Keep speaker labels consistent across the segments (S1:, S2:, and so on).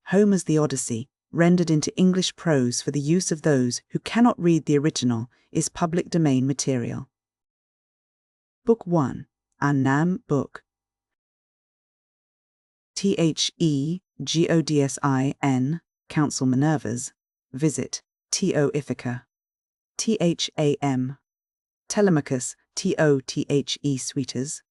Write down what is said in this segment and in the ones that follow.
S1: Homer's The Odyssey, rendered into English prose for the use of those who cannot read the original, is public domain material. Book 1. Annam Book. Thegoddsin, Council Minerva's, visit, to Ithaca. Tham. Telemachus, Tothe suitors.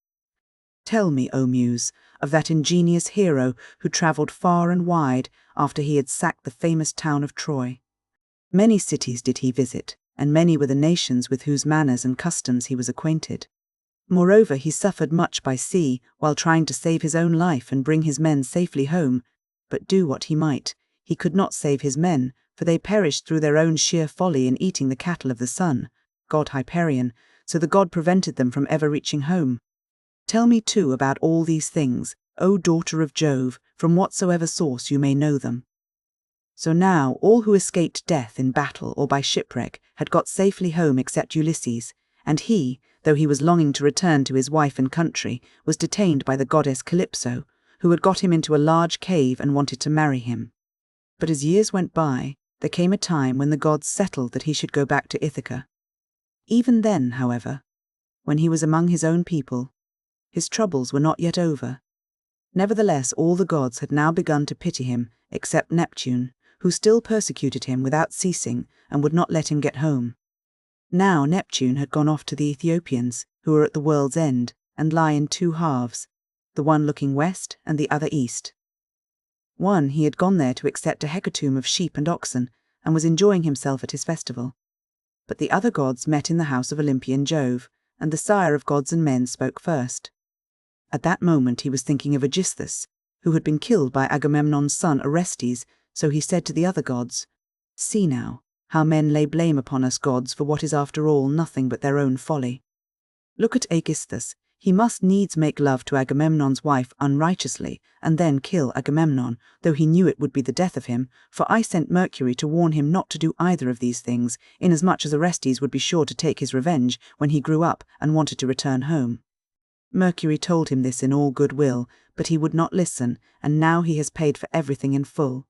S1: Tell me, O Muse, of that ingenious hero who travelled far and wide after he had sacked the famous town of Troy. Many cities did he visit, and many were the nations with whose manners and customs he was acquainted. Moreover, he suffered much by sea while trying to save his own life and bring his men safely home, but do what he might, he could not save his men, for they perished through their own sheer folly in eating the cattle of the sun, god Hyperion, so the god prevented them from ever reaching home. Tell me too about all these things, O daughter of Jove, from whatsoever source you may know them. So now all who escaped death in battle or by shipwreck had got safely home except Ulysses, and he, though he was longing to return to his wife and country, was detained by the goddess Calypso, who had got him into a large cave and wanted to marry him. But as years went by, there came a time when the gods settled that he should go back to Ithaca. Even then, however, when he was among his own people, his troubles were not yet over. Nevertheless, all the gods had now begun to pity him, except Neptune, who still persecuted him without ceasing and would not let him get home. Now Neptune had gone off to the Ethiopians, who are at the world's end, and lie in two halves, the one looking west and the other east. One, he had gone there to accept a hecatomb of sheep and oxen, and was enjoying himself at his festival. But the other gods met in the house of Olympian Jove, and the sire of gods and men spoke first. At that moment he was thinking of Aegisthus, who had been killed by Agamemnon's son Orestes, so he said to the other gods, "See now, how men lay blame upon us gods for what is after all nothing but their own folly. Look at Aegisthus, he must needs make love to Agamemnon's wife unrighteously, and then kill Agamemnon, though he knew it would be the death of him, for I sent Mercury to warn him not to do either of these things, inasmuch as Orestes would be sure to take his revenge when he grew up and wanted to return home. Mercury told him this in all good will, but he would not listen, and now he has paid for everything in full."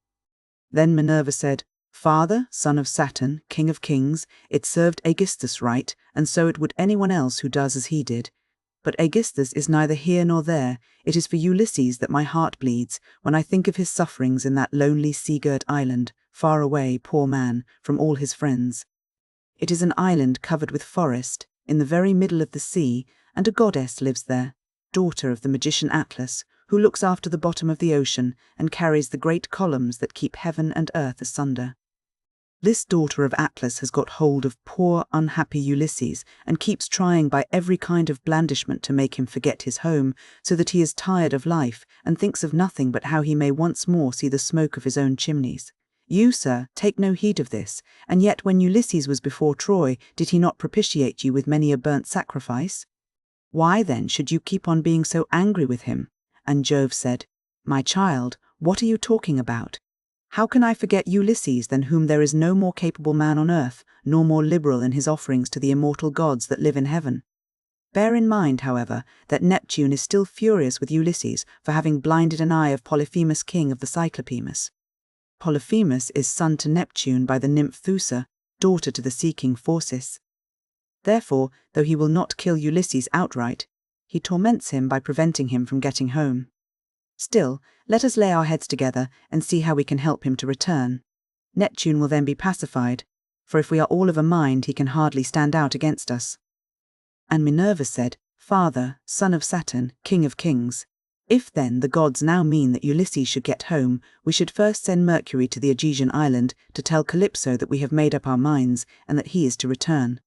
S1: Then Minerva said, "Father, son of Saturn, king of kings, it served Aegisthus right, and so it would anyone else who does as he did. But Aegisthus is neither here nor there. It is for Ulysses that my heart bleeds, when I think of his sufferings in that lonely sea-girt island, far away, poor man, from all his friends. It is an island covered with forest, in the very middle of the sea, and a goddess lives there, daughter of the magician Atlas, who looks after the bottom of the ocean and carries the great columns that keep heaven and earth asunder. This daughter of Atlas has got hold of poor, unhappy Ulysses, and keeps trying by every kind of blandishment to make him forget his home, so that he is tired of life, and thinks of nothing but how he may once more see the smoke of his own chimneys. You, sir, take no heed of this, and yet when Ulysses was before Troy, did he not propitiate you with many a burnt sacrifice? Why then should you keep on being so angry with him?" And Jove said, "My child, what are you talking about? How can I forget Ulysses, than whom there is no more capable man on earth, nor more liberal in his offerings to the immortal gods that live in heaven? Bear in mind, however, that Neptune is still furious with Ulysses for having blinded an eye of Polyphemus, king of the Cyclopemus. Polyphemus is son to Neptune by the nymph Thusa, daughter to the sea king Phorcys. Therefore, though he will not kill Ulysses outright, he torments him by preventing him from getting home. Still, let us lay our heads together and see how we can help him to return. Neptune will then be pacified, for if we are all of a mind he can hardly stand out against us." And Minerva said, "Father, son of Saturn, king of kings, if then the gods now mean that Ulysses should get home, we should first send Mercury to the Aegean island to tell Calypso that we have made up our minds and that he is to return.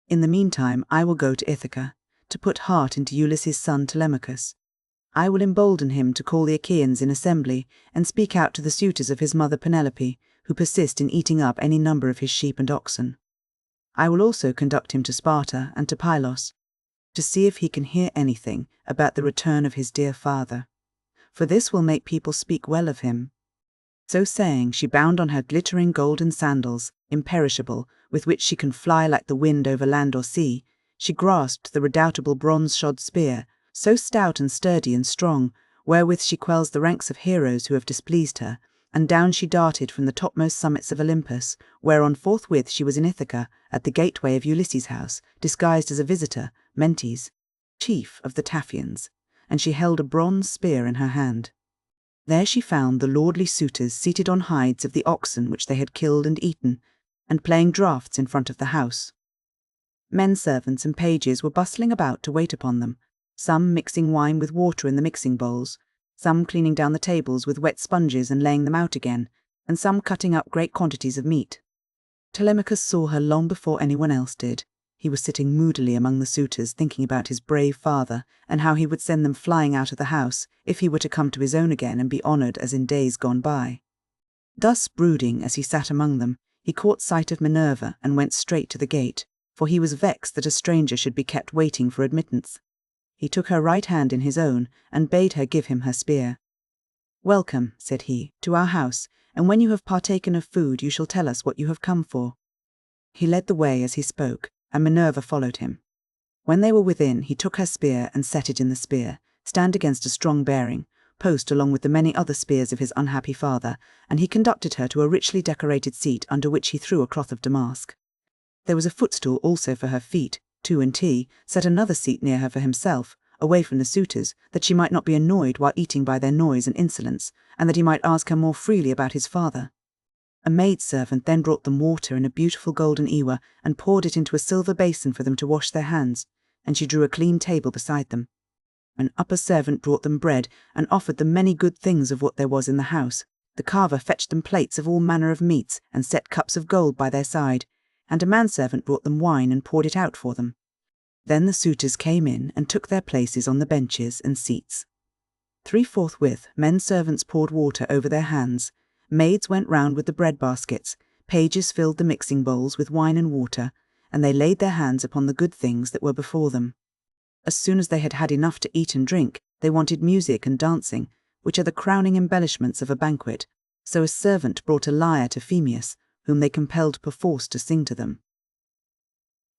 S1: In the meantime I will go to Ithaca, to put heart into Ulysses' son Telemachus. I will embolden him to call the Achaeans in assembly and speak out to the suitors of his mother Penelope, who persist in eating up any number of his sheep and oxen. I will also conduct him to Sparta and to Pylos, to see if he can hear anything about the return of his dear father, for this will make people speak well of him." So saying, she bound on her glittering golden sandals, imperishable, with which she can fly like the wind over land or sea. She grasped the redoubtable bronze-shod spear, so stout and sturdy and strong, wherewith she quells the ranks of heroes who have displeased her, and down she darted from the topmost summits of Olympus, whereon forthwith she was in Ithaca, at the gateway of Ulysses' house, disguised as a visitor, Mentes, chief of the Taphians, and she held a bronze spear in her hand. There she found the lordly suitors seated on hides of the oxen which they had killed and eaten, and playing draughts in front of the house. Men servants and pages were bustling about to wait upon them, some mixing wine with water in the mixing bowls, some cleaning down the tables with wet sponges and laying them out again, and some cutting up great quantities of meat. Telemachus saw her long before anyone else did. He was sitting moodily among the suitors, thinking about his brave father, and how he would send them flying out of the house if he were to come to his own again and be honoured as in days gone by. Thus brooding as he sat among them, he caught sight of Minerva and went straight to the gate, for he was vexed that a stranger should be kept waiting for admittance. He took her right hand in his own, and bade her give him her spear. "Welcome," said he, "to our house, and when you have partaken of food you shall tell us what you have come for." He led the way as he spoke, and Minerva followed him. When they were within, he took her spear and set it in the spear, stand against a strong bearing, post along with the many other spears of his unhappy father, and he conducted her to a richly decorated seat under which he threw a cloth of damask. There was a footstool also for her feet, and he set another seat near her for himself, away from the suitors, that she might not be annoyed while eating by their noise and insolence, and that he might ask her more freely about his father. A maidservant then brought them water in a beautiful golden ewer, and poured it into a silver basin for them to wash their hands, and she drew a clean table beside them. An upper servant brought them bread, and offered them many good things of what there was in the house. The carver fetched them plates of all manner of meats, and set cups of gold by their side, and a manservant brought them wine and poured it out for them. Then the suitors came in and took their places on the benches and seats. Forthwith men servants poured water over their hands, maids went round with the bread baskets, pages filled the mixing bowls with wine and water, and they laid their hands upon the good things that were before them. As soon as they had had enough to eat and drink, they wanted music and dancing, which are the crowning embellishments of a banquet, so a servant brought a lyre to Phemius, whom they compelled perforce to sing to them.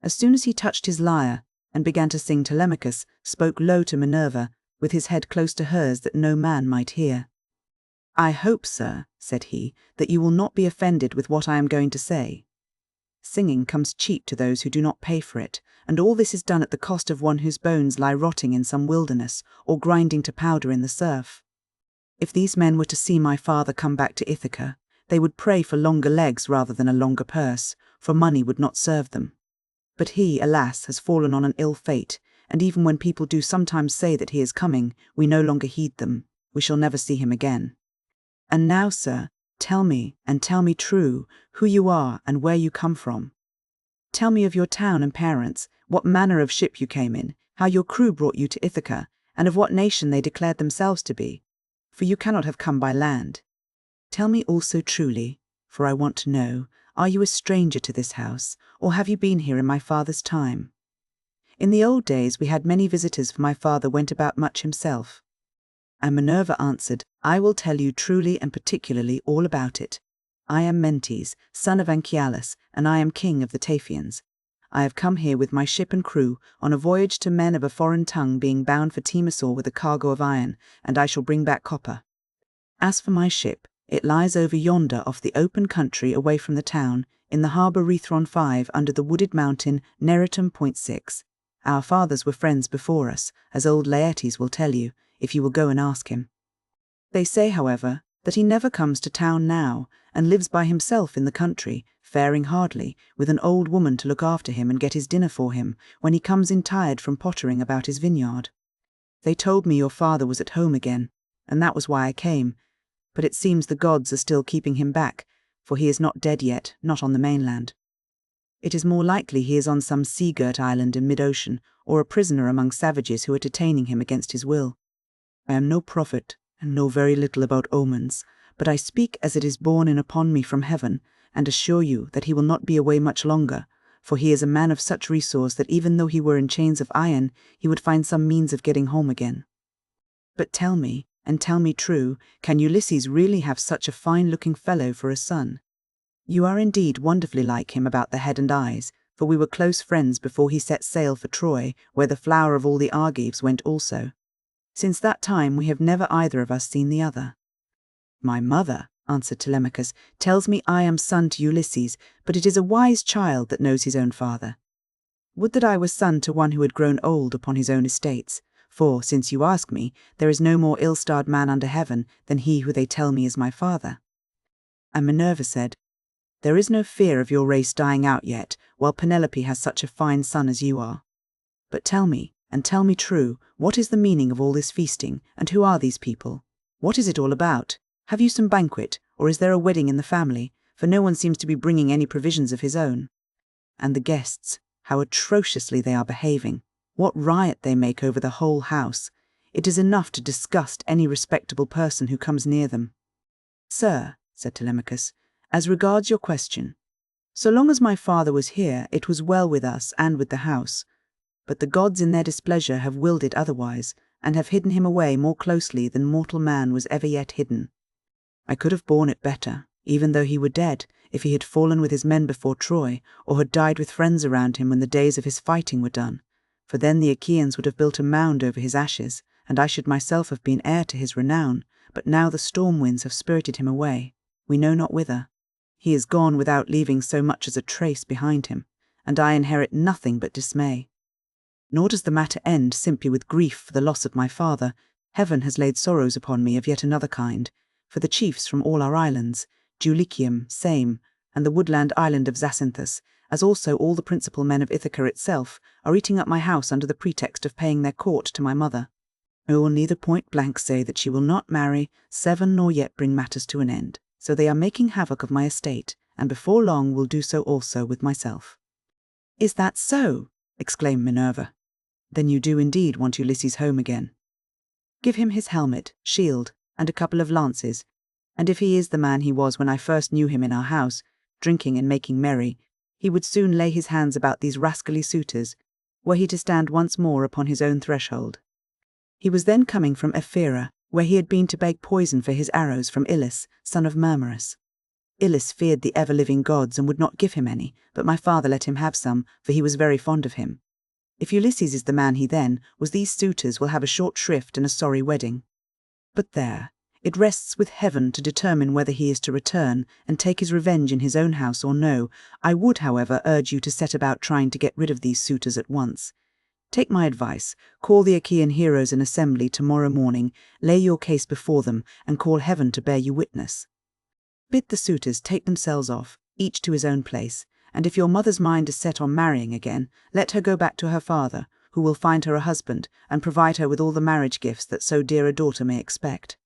S1: As soon as he touched his lyre, and began to sing, Telemachus spoke low to Minerva, with his head close to hers that no man might hear. "I hope, sir," said he, "that you will not be offended with what I am going to say. Singing comes cheap to those who do not pay for it, and all this is done at the cost of one whose bones lie rotting in some wilderness, or grinding to powder in the surf. If these men were to see my father come back to Ithaca, they would pray for longer legs rather than a longer purse, for money would not serve them. But he, alas, has fallen on an ill fate, and even when people do sometimes say that he is coming, we no longer heed them. We shall never see him again. And now, sir, tell me, and tell me true, who you are and where you come from. Tell me of your town and parents, what manner of ship you came in, how your crew brought you to Ithaca, and of what nation they declared themselves to be, for you cannot have come by land. Tell me also truly, for I want to know, are you a stranger to this house, or have you been here in my father's time? In the old days we had many visitors, for my father went about much himself." And Minerva answered, "I will tell you truly and particularly all about it. I am Mentes, son of Anchialus, and I am king of the Taphians. I have come here with my ship and crew, on a voyage to men of a foreign tongue, being bound for Temasaur with a cargo of iron, and I shall bring back copper. As for my ship, it lies over yonder off the open country away from the town, in the harbour Rethron 5, under the wooded mountain Neritum Point 6. Our fathers were friends before us, as old Laertes will tell you, if you will go and ask him. They say, however, that he never comes to town now, and lives by himself in the country, faring hardly, with an old woman to look after him and get his dinner for him, when he comes in tired from pottering about his vineyard. They told me your father was at home again, and that was why I came, but it seems the gods are still keeping him back, for he is not dead yet, not on the mainland. It is more likely he is on some sea-girt island in mid-ocean, or a prisoner among savages who are detaining him against his will. I am no prophet, and know very little about omens, but I speak as it is borne in upon me from heaven, and assure you that he will not be away much longer, for he is a man of such resource that even though he were in chains of iron, he would find some means of getting home again. But tell me, and tell me true, can Ulysses really have such a fine-looking fellow for a son? You are indeed wonderfully like him about the head and eyes, for we were close friends before he set sail for Troy, where the flower of all the Argives went also. Since that time we have never either of us seen the other. My mother, answered Telemachus, tells me I am son to Ulysses, but it is a wise child that knows his own father. Would that I was son to one who had grown old upon his own estates, for, since you ask me, there is no more ill-starred man under heaven than he who they tell me is my father. And Minerva said, There is no fear of your race dying out yet, while Penelope has such a fine son as you are. But tell me, and tell me true, what is the meaning of all this feasting, and who are these people? What is it all about? Have you some banquet, or is there a wedding in the family? For no one seems to be bringing any provisions of his own. And the guests, how atrociously they are behaving! What riot they make over the whole house! It is enough to disgust any respectable person who comes near them. Sir, said Telemachus, as regards your question, so long as my father was here, it was well with us and with the house. But the gods in their displeasure have willed it otherwise, and have hidden him away more closely than mortal man was ever yet hidden. I could have borne it better, even though he were dead, if he had fallen with his men before Troy, or had died with friends around him when the days of his fighting were done. For then the Achaeans would have built a mound over his ashes, and I should myself have been heir to his renown. But now the storm winds have spirited him away, we know not whither. He is gone without leaving so much as a trace behind him, and I inherit nothing but dismay. Nor does the matter end simply with grief for the loss of my father. Heaven has laid sorrows upon me of yet another kind, for the chiefs from all our islands, Dulichium, Same, and the woodland island of Zacynthus, as also all the principal men of Ithaca itself, are eating up my house under the pretext of paying their court to my mother. I will neither point blank say that she will not marry, sever, nor yet bring matters to an end. So they are making havoc of my estate, and before long will do so also with myself. Is that so? Exclaimed Minerva. Then you do indeed want Ulysses home again. Give him his helmet, shield, and a couple of lances, and if he is the man he was when I first knew him in our house, drinking and making merry, he would soon lay his hands about these rascally suitors, were he to stand once more upon his own threshold. He was then coming from Ephyra, where he had been to beg poison for his arrows from Ilus, son of Murmerus. Ilus feared the ever-living gods and would not give him any, but my father let him have some, for he was very fond of him. If Ulysses is the man he then was, these suitors will have a short shrift and a sorry wedding. But there, it rests with heaven to determine whether he is to return and take his revenge in his own house or no. I would, however, urge you to set about trying to get rid of these suitors at once. Take my advice, call the Achaean heroes in assembly tomorrow morning, lay your case before them, and call heaven to bear you witness. Bid the suitors take themselves off, each to his own place, and if your mother's mind is set on marrying again, let her go back to her father, who will find her a husband, and provide her with all the marriage gifts that so dear a daughter may expect.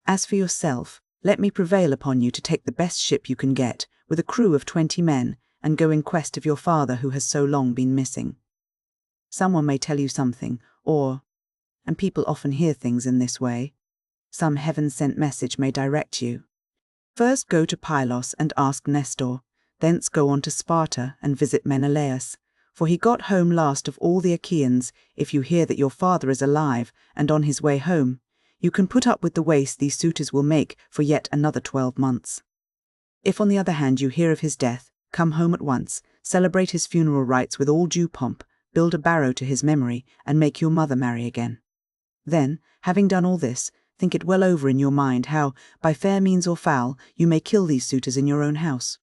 S1: As for yourself, let me prevail upon you to take the best ship you can get, with a crew of 20 men, and go in quest of your father who has so long been missing. Someone may tell you something, and people often hear things in this way, some heaven-sent message may direct you. First go to Pylos and ask Nestor, thence go on to Sparta and visit Menelaus, for he got home last of all the Achaeans. If you hear that your father is alive and on his way home, you can put up with the waste these suitors will make for yet another 12 months. If on the other hand you hear of his death, come home at once, celebrate his funeral rites with all due pomp, build a barrow to his memory, and make your mother marry again. Then, having done all this, think it well over in your mind how, by fair means or foul, you may kill these suitors in your own house.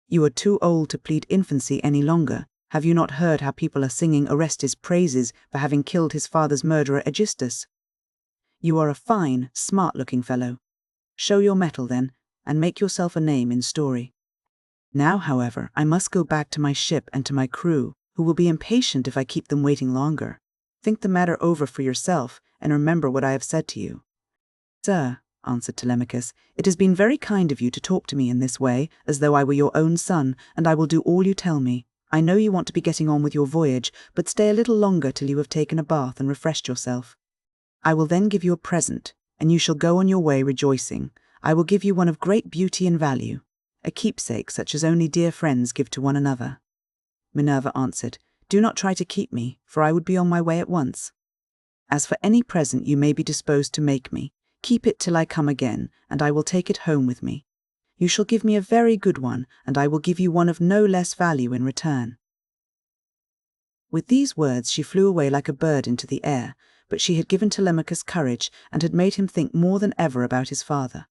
S1: You are too old to plead infancy any longer. Have you not heard how people are singing Orestes' praises for having killed his father's murderer Aegisthus? You are a fine, smart-looking fellow. Show your mettle, then, and make yourself a name in story. Now, however, I must go back to my ship and to my crew, who will be impatient if I keep them waiting longer. Think the matter over for yourself, and remember what I have said to you. Sir, answered Telemachus, it has been very kind of you to talk to me in this way, as though I were your own son, and I will do all you tell me. I know you want to be getting on with your voyage, but stay a little longer till you have taken a bath and refreshed yourself. I will then give you a present, and you shall go on your way rejoicing. I will give you one of great beauty and value, a keepsake such as only dear friends give to one another. Minerva answered, Do not try to keep me, for I would be on my way at once. As for any present you may be disposed to make me, keep it till I come again, and I will take it home with me. You shall give me a very good one, and I will give you one of no less value in return. With these words she flew away like a bird into the air, but she had given Telemachus courage and had made him think more than ever about his father.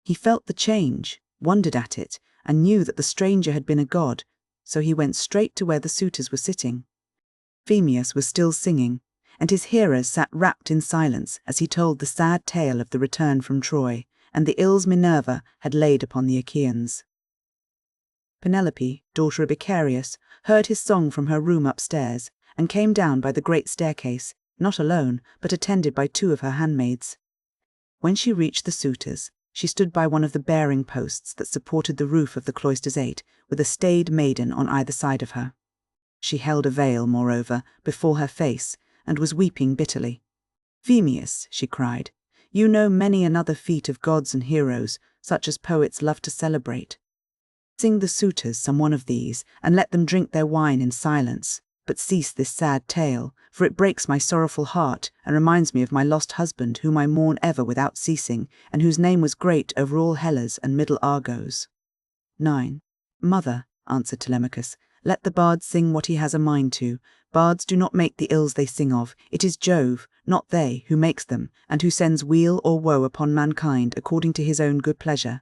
S1: He felt the change, wondered at it, and knew that the stranger had been a god, so he went straight to where the suitors were sitting. Phemius was still singing, and his hearers sat wrapped in silence as he told the sad tale of the return from Troy, and the ills Minerva had laid upon the Achaeans. Penelope, daughter of Icarius, heard his song from her room upstairs, and came down by the great staircase, not alone, but attended by 2 of her handmaids. When she reached the suitors, she stood by one of the bearing posts that supported the roof of the cloister's 8, with a staid maiden on either side of her. She held a veil, moreover, before her face, and was weeping bitterly. "Phemius," she cried, "you know many another feat of gods and heroes, such as poets love to celebrate. Sing the suitors some one of these, and let them drink their wine in silence, but cease this sad tale, for it breaks my sorrowful heart, and reminds me of my lost husband, whom I mourn ever without ceasing, and whose name was great over all Hellas and middle Argos." 9. "Mother," answered Telemachus, "let the bard sing what he has a mind to. Bards do not make the ills they sing of. It is Jove, not they, who makes them, and who sends weal or woe upon mankind according to his own good pleasure.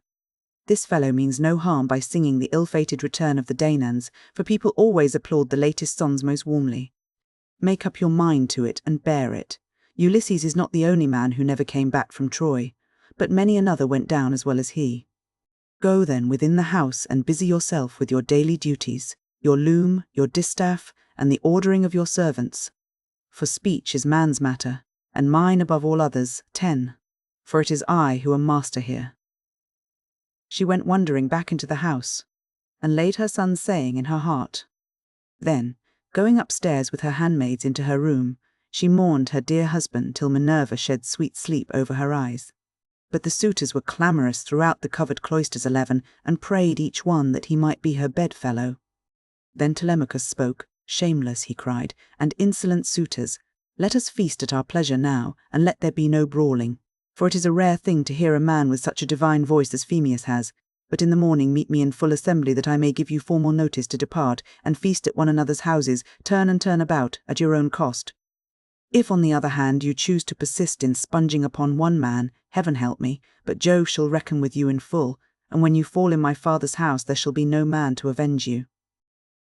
S1: This fellow means no harm by singing the ill-fated return of the Danaans, for people always applaud the latest songs most warmly. Make up your mind to it and bear it. Ulysses is not the only man who never came back from Troy, but many another went down as well as he. Go then within the house and busy yourself with your daily duties, your loom, your distaff, and the ordering of your servants. For speech is man's matter, and mine above all others. 10. For it is I who am master here." She went wondering back into the house, and laid her son's saying in her heart. Then, going upstairs with her handmaids into her room, she mourned her dear husband till Minerva shed sweet sleep over her eyes. But the suitors were clamorous throughout the covered cloisters 11, and prayed each one that he might be her bedfellow. Then Telemachus spoke. "Shameless," he cried, "and insolent suitors, let us feast at our pleasure now, and let there be no brawling. For it is a rare thing to hear a man with such a divine voice as Phemius has. But in the morning meet me in full assembly, that I may give you formal notice to depart, and feast at one another's houses, turn and turn about, at your own cost. If, on the other hand, you choose to persist in sponging upon one man, heaven help me, but Jove shall reckon with you in full, and when you fall in my father's house there shall be no man to avenge you."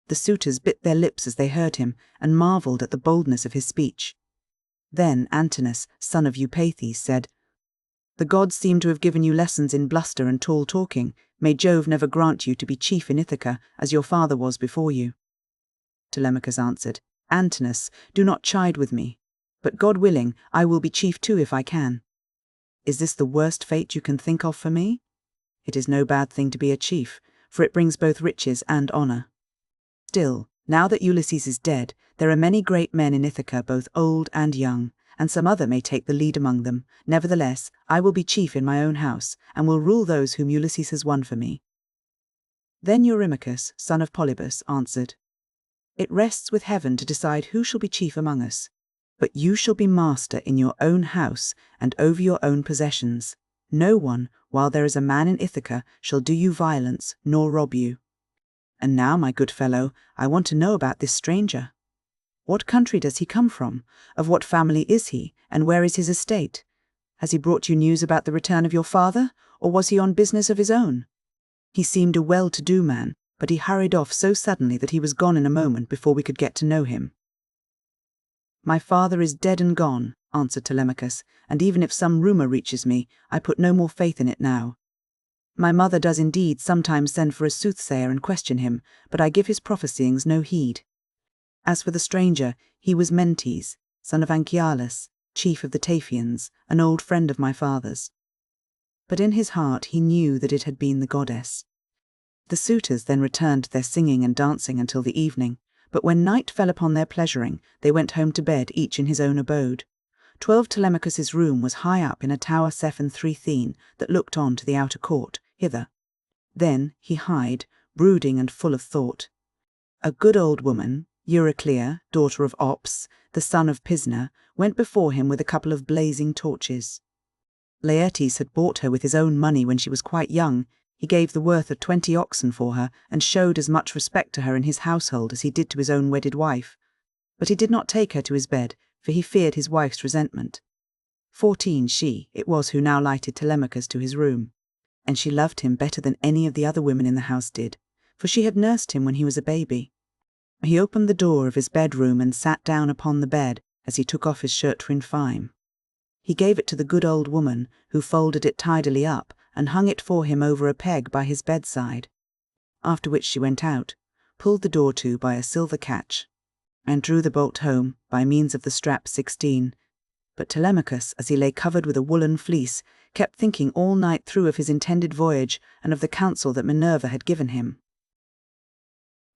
S1: The suitors bit their lips as they heard him, and marvelled at the boldness of his speech. Then Antinous, son of Eupeithes, said, "The gods seem to have given you lessons in bluster and tall talking. May Jove never grant you to be chief in Ithaca, as your father was before you." Telemachus answered, "Antinous, do not chide with me, but God willing, I will be chief too if I can. Is this the worst fate you can think of for me? It is no bad thing to be a chief, for it brings both riches and honour. Still, now that Ulysses is dead, there are many great men in Ithaca, both old and young, and some other may take the lead among them. Nevertheless, I will be chief in my own house, and will rule those whom Ulysses has won for me." Then Eurymachus, son of Polybus, answered, "It rests with heaven to decide who shall be chief among us. But you shall be master in your own house and over your own possessions. No one, while there is a man in Ithaca, shall do you violence nor rob you. And now, my good fellow, I want to know about this stranger. What country does he come from? Of what family is he, and where is his estate? Has he brought you news about the return of your father, or was he on business of his own? He seemed a well-to-do man, but he hurried off so suddenly that he was gone in a moment before we could get to know him." "My father is dead and gone," answered Telemachus, "and even if some rumour reaches me, I put no more faith in it now. My mother does indeed sometimes send for a soothsayer and question him, but I give his prophesyings no heed. As for the stranger, he was Mentes, son of Anchialus, chief of the Taphians, an old friend of my father's." But in his heart he knew that it had been the goddess. The suitors then returned to their singing and dancing until the evening, but when night fell upon their pleasuring, they went home to bed, each in his own abode. 12 Telemachus's room was high up in a tower 3 that looked on to the outer court, hither. Then he hied, brooding and full of thought. A good old woman, Euryclea, daughter of Ops, the son of Pisna, went before him with a couple of blazing torches. Laertes had bought her with his own money when she was quite young. He gave the worth of 20 oxen for her, and showed as much respect to her in his household as he did to his own wedded wife. But he did not take her to his bed, for he feared his wife's resentment. 14 she it was who now lighted Telemachus to his room. and she loved him better than any of the other women in the house did, for she had nursed him when he was a baby. He opened the door of his bedroom and sat down upon the bed as he took off his shirt to infime. He gave it to the good old woman, who folded it tidily up and hung it for him over a peg by his bedside, after which she went out, pulled the door to by a silver catch, and drew the bolt home by means of the strap 16. But Telemachus, as he lay covered with a woolen fleece, kept thinking all night through of his intended voyage and of the counsel that Minerva had given him.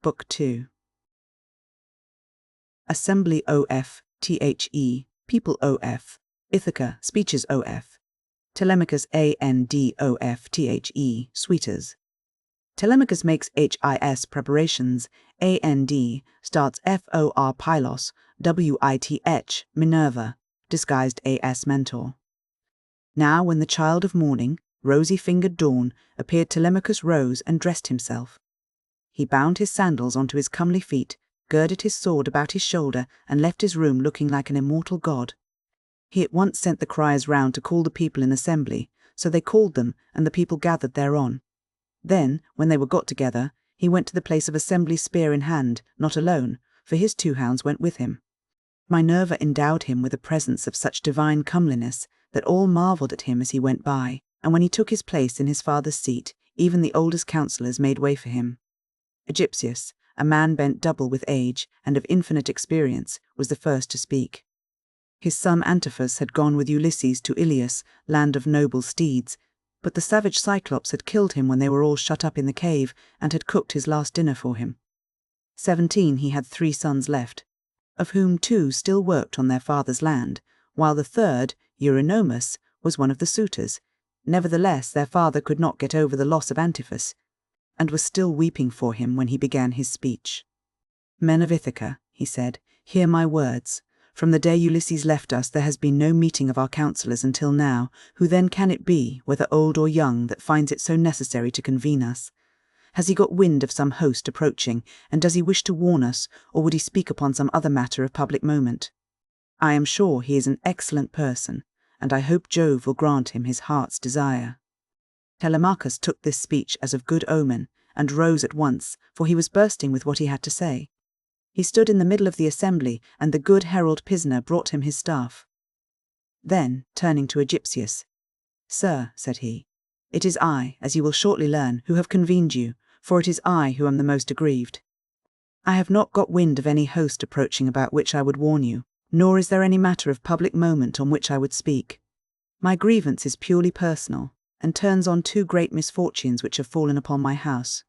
S1: Book 2. Assembly OF, THE, People OF, Ithaca, Speeches OF, Telemachus ANDOF, THE, Suitors. Telemachus makes HIS preparations, AND, starts FOR Pylos, WITH, Minerva, disguised AS Mentor. Now when the child of morning, rosy-fingered dawn, appeared, Telemachus rose and dressed himself. He bound his sandals onto his comely feet, girded his sword about his shoulder, and left his room looking like an immortal god. He at once sent the criers round to call the people in assembly, so they called them, and the people gathered thereon. Then, when they were got together, he went to the place of assembly spear in hand, not alone, for his 2 hounds went with him. Minerva endowed him with a presence of such divine comeliness that all marvelled at him as he went by, and when he took his place in his father's seat, even the oldest counsellors made way for him. Aegyptius, a man bent double with age and of infinite experience, was the first to speak. His son Antiphus had gone with Ulysses to Ilius, land of noble steeds, but the savage Cyclops had killed him when they were all shut up in the cave, and had cooked his last dinner for him. 17 he had 3 sons left, of whom 2 still worked on their father's land, while the third, Eurynomus, was one of the suitors. Nevertheless their father could not get over the loss of Antiphus, and was still weeping for him when he began his speech. Men of Ithaca, he said, hear my words. From the day Ulysses left us there has been no meeting of our counsellors until now. Who then can it be, whether old or young, that finds it so necessary to convene us? Has he got wind of some host approaching, and does he wish to warn us, or would he speak upon some other matter of public moment? I am sure he is an excellent person, and I hope Jove will grant him his heart's desire. Telemachus took this speech as of good omen, and rose at once, for he was bursting with what he had to say. He stood in the middle of the assembly, and the good herald Pisna brought him his staff. Then, turning to Aegyptius, Sir, said he, it is I, as you will shortly learn, who have convened you, for it is I who am the most aggrieved. I have not got wind of any host approaching about which I would warn you, nor is there any matter of public moment on which I would speak. My grievance is purely personal, and turns on 2 great misfortunes which have fallen upon my house.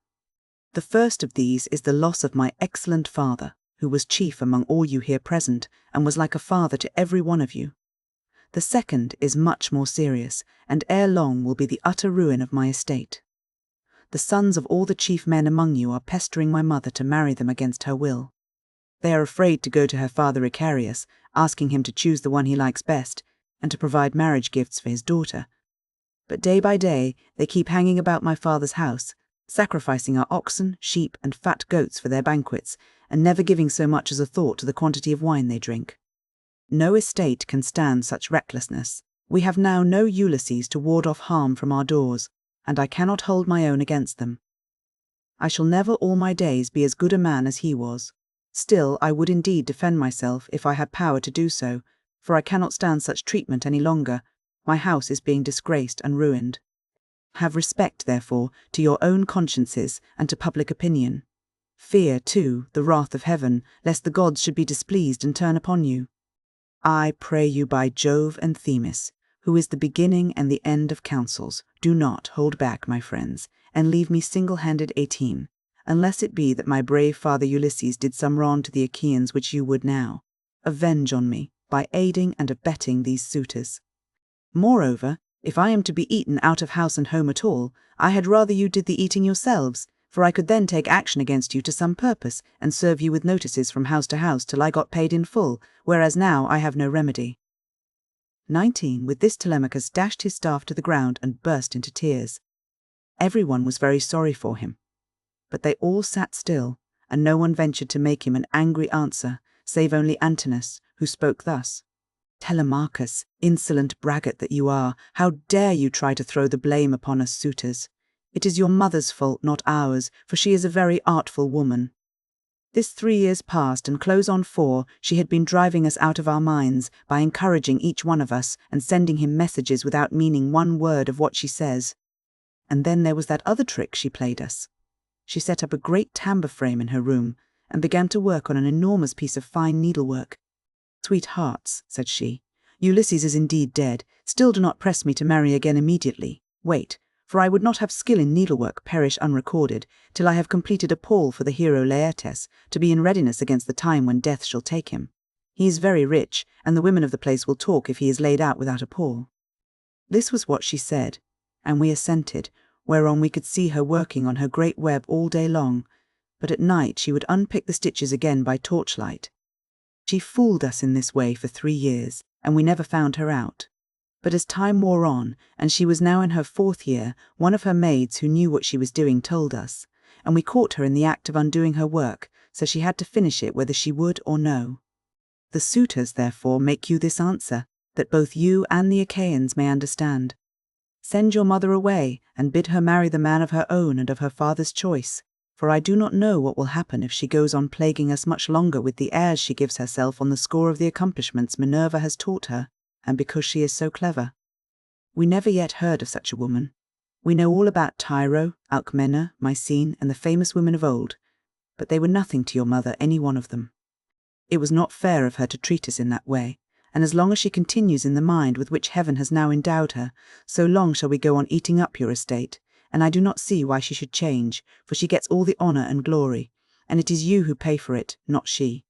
S1: The first of these is the loss of my excellent father, who was chief among all you here present, and was like a father to every one of you. The second is much more serious, and ere long will be the utter ruin of my estate. The sons of all the chief men among you are pestering my mother to marry them against her will. They are afraid to go to her father Icarius, asking him to choose the one he likes best, and to provide marriage gifts for his daughter. But day by day they keep hanging about my father's house, sacrificing our oxen, sheep, and fat goats for their banquets, and never giving so much as a thought to the quantity of wine they drink. No estate can stand such recklessness. We have now no Ulysses to ward off harm from our doors, and I cannot hold my own against them. I shall never all my days be as good a man as he was. Still, I would indeed defend myself if I had power to do so, for I cannot stand such treatment any longer. My house is being disgraced and ruined. Have respect, therefore, to your own consciences and to public opinion. Fear, too, the wrath of heaven, lest the gods should be displeased and turn upon you. I pray you by Jove and Themis, who is the beginning and the end of counsels, do not hold back, my friends, and leave me single-handed 18, unless it be that my brave father Ulysses did some wrong to the Achaeans which you would now avenge on me by aiding and abetting these suitors. Moreover, if I am to be eaten out of house and home at all, I had rather you did the eating yourselves, for I could then take action against you to some purpose, and serve you with notices from house to house till I got paid in full, whereas now I have no remedy. 19. With this Telemachus dashed his staff to the ground and burst into tears. Everyone was very sorry for him, but they all sat still, and no one ventured to make him an angry answer, save only Antinous, who spoke thus. Telemachus, insolent braggart that you are, how dare you try to throw the blame upon us suitors? It is your mother's fault, not ours, for she is a very artful woman. This 3 years past, and close on 4, she had been driving us out of our minds by encouraging each one of us and sending him messages without meaning one word of what she says. And then there was that other trick she played us. She set up a great tambour frame in her room and began to work on an enormous piece of fine needlework. "Sweethearts," said she, "Ulysses is indeed dead. Still do not press me to marry again immediately. Wait, for I would not have skill in needlework perish unrecorded, till I have completed a pall for the hero Laertes, to be in readiness against the time when death shall take him. He is very rich, and the women of the place will talk if he is laid out without a pall." This was what she said, and we assented, whereon we could see her working on her great web all day long, but at night she would unpick the stitches again by torchlight. She fooled us in this way for 3 years, and we never found her out. But as time wore on, and she was now in her 4th year, one of her maids who knew what she was doing told us, and we caught her in the act of undoing her work, so she had to finish it whether she would or no. The suitors, therefore, make you this answer, that both you and the Achaeans may understand. Send your mother away, and bid her marry the man of her own and of her father's choice, for I do not know what will happen if she goes on plaguing us much longer with the airs she gives herself on the score of the accomplishments Minerva has taught her, and because she is so clever. We never yet heard of such a woman. We know all about Tyro, Alcmena, Mycene, and the famous women of old, but they were nothing to your mother, any one of them. It was not fair of her to treat us in that way, and as long as she continues in the mind with which heaven has now endowed her, so long shall we go on eating up your estate, and I do not see why she should change, for she gets all the honour and glory, and it is you who pay for it, not she.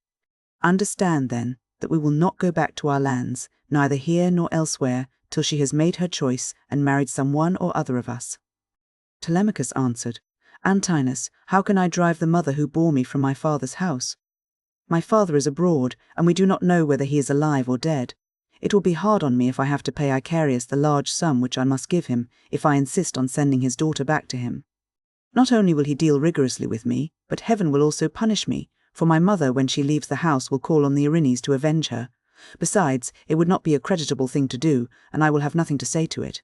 S1: Understand, then, that we will not go back to our lands, neither here nor elsewhere, till she has made her choice and married some one or other of us." Telemachus answered, "Antinous, how can I drive the mother who bore me from my father's house? My father is abroad, and we do not know whether he is alive or dead. It will be hard on me if I have to pay Icarius the large sum which I must give him, if I insist on sending his daughter back to him. Not only will he deal rigorously with me, but heaven will also punish me, for my mother, when she leaves the house, will call on the Erinyes to avenge her. Besides, it would not be a creditable thing to do, and I will have nothing to say to it.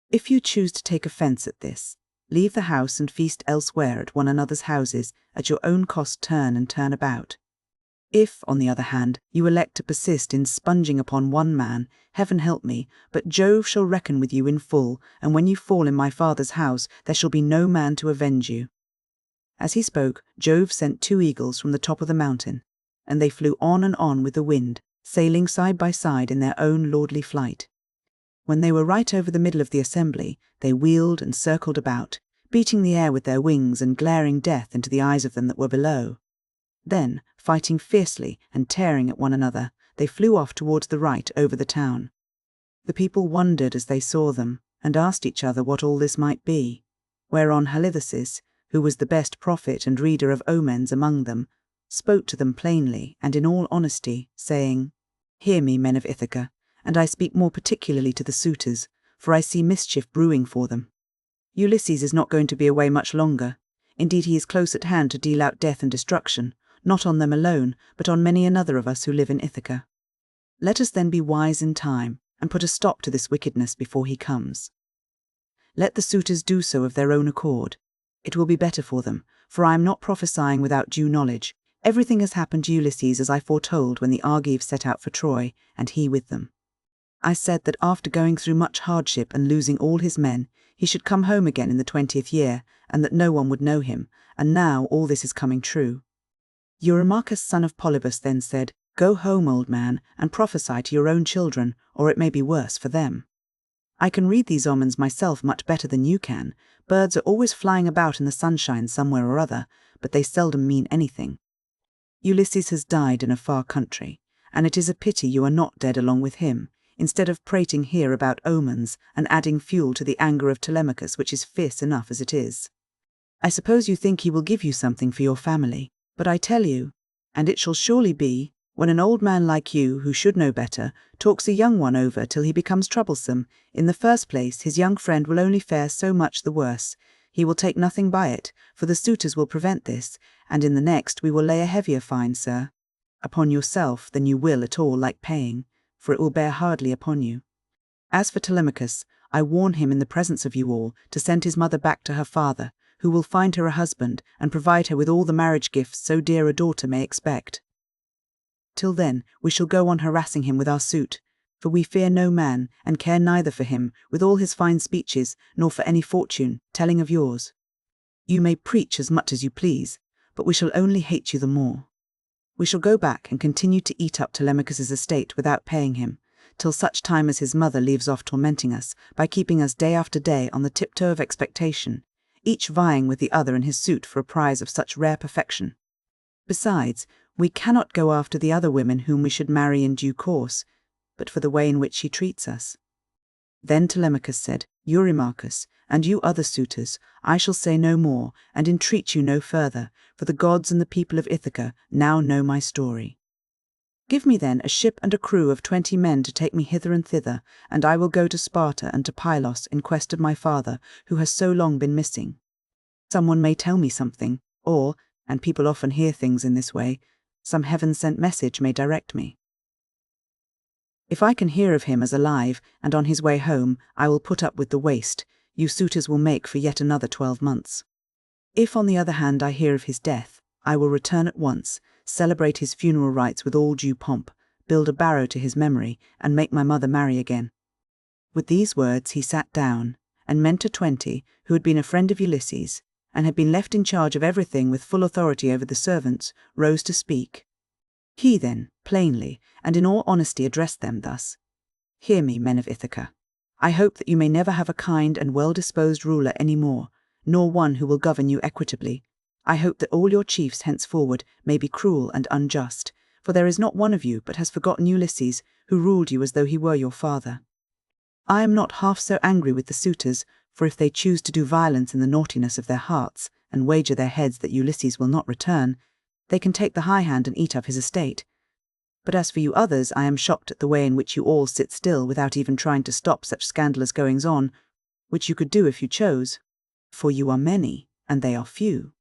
S1: If you choose to take offence at this, leave the house and feast elsewhere at one another's houses, at your own cost turn and turn about. If, on the other hand, you elect to persist in sponging upon one man, heaven help me, but Jove shall reckon with you in full, and when you fall in my father's house, there shall be no man to avenge you." As he spoke, Jove sent 2 eagles from the top of the mountain, and they flew on and on with the wind, sailing side by side in their own lordly flight. When they were right over the middle of the assembly, they wheeled and circled about, beating the air with their wings and glaring death into the eyes of them that were below. Then, fighting fiercely and tearing at one another, they flew off towards the right over the town. The people wondered as they saw them, and asked each other what all this might be, whereon Ulysses, who was the best prophet and reader of omens among them, spoke to them plainly and in all honesty, saying, "Hear me, men of Ithaca, and I speak more particularly to the suitors, for I see mischief brewing for them. Ulysses is not going to be away much longer. Indeed, he is close at hand to deal out death and destruction, not on them alone, but on many another of us who live in Ithaca. Let us then be wise in time, and put a stop to this wickedness before he comes. Let the suitors do so of their own accord. It will be better for them, for I am not prophesying without due knowledge. Everything has happened to Ulysses as I foretold when the Argives set out for Troy, and he with them. I said that after going through much hardship and losing all his men, he should come home again in the 20th year, and that no one would know him, and now all this is coming true." Eurymachus, son of Polybus, then said, "Go home, old man, and prophesy to your own children, or it may be worse for them. I can read these omens myself much better than you can. Birds are always flying about in the sunshine somewhere or other, but they seldom mean anything. Ulysses has died in a far country, and it is a pity you are not dead along with him, instead of prating here about omens and adding fuel to the anger of Telemachus, which is fierce enough as it is. I suppose you think he will give you something for your family, but I tell you, and it shall surely be, when an old man like you, who should know better, talks a young one over till he becomes troublesome, in the first place his young friend will only fare so much the worse. He will take nothing by it, for the suitors will prevent this, and in the next we will lay a heavier fine, sir, upon yourself than you will at all like paying. for it will bear hardly upon you. As for Telemachus, I warn him in the presence of you all to send his mother back to her father, who will find her a husband and provide her with all the marriage gifts so dear a daughter may expect. Till then we shall go on harassing him with our suit, for we fear no man, and care neither for him, with all his fine speeches, nor for any fortune, telling of yours. You may preach as much as you please, but we shall only hate you the more. We shall go back and continue to eat up Telemachus's estate without paying him, till such time as his mother leaves off tormenting us by keeping us day after day on the tiptoe of expectation, each vying with the other in his suit for a prize of such rare perfection. Besides, we cannot go after the other women whom we should marry in due course, but for the way in which she treats us. Then Telemachus said, Eurymachus, and you other suitors, I shall say no more, and entreat you no further, for the gods and the people of Ithaca now know my story. Give me then a ship and a crew of 20 men to take me hither and thither, and I will go to Sparta and to Pylos in quest of my father, who has so long been missing. Someone may tell me something, or, and people often hear things in this way, some heaven-sent message may direct me. If I can hear of him as alive, and on his way home, I will put up with the waste you suitors will make for yet another 12 months. If on the other hand I hear of his death, I will return at once, celebrate his funeral rites with all due pomp, build a barrow to his memory, and make my mother marry again. With these words he sat down, and Mentor 20, who had been a friend of Ulysses, and had been left in charge of everything with full authority over the servants, rose to speak. He then, plainly, and in all honesty addressed them thus. Hear me, men of Ithaca. I hope that you may never have a kind and well-disposed ruler any more, nor one who will govern you equitably. I hope that all your chiefs henceforward may be cruel and unjust, for there is not one of you but has forgotten Ulysses, who ruled you as though he were your father. I am not half so angry with the suitors, for if they choose to do violence in the naughtiness of their hearts, and wager their heads that Ulysses will not return, they can take the high hand and eat up his estate. But as for you others, I am shocked at the way in which you all sit still without even trying to stop such scandalous goings-on, which you could do if you chose, for you are many, and they are few.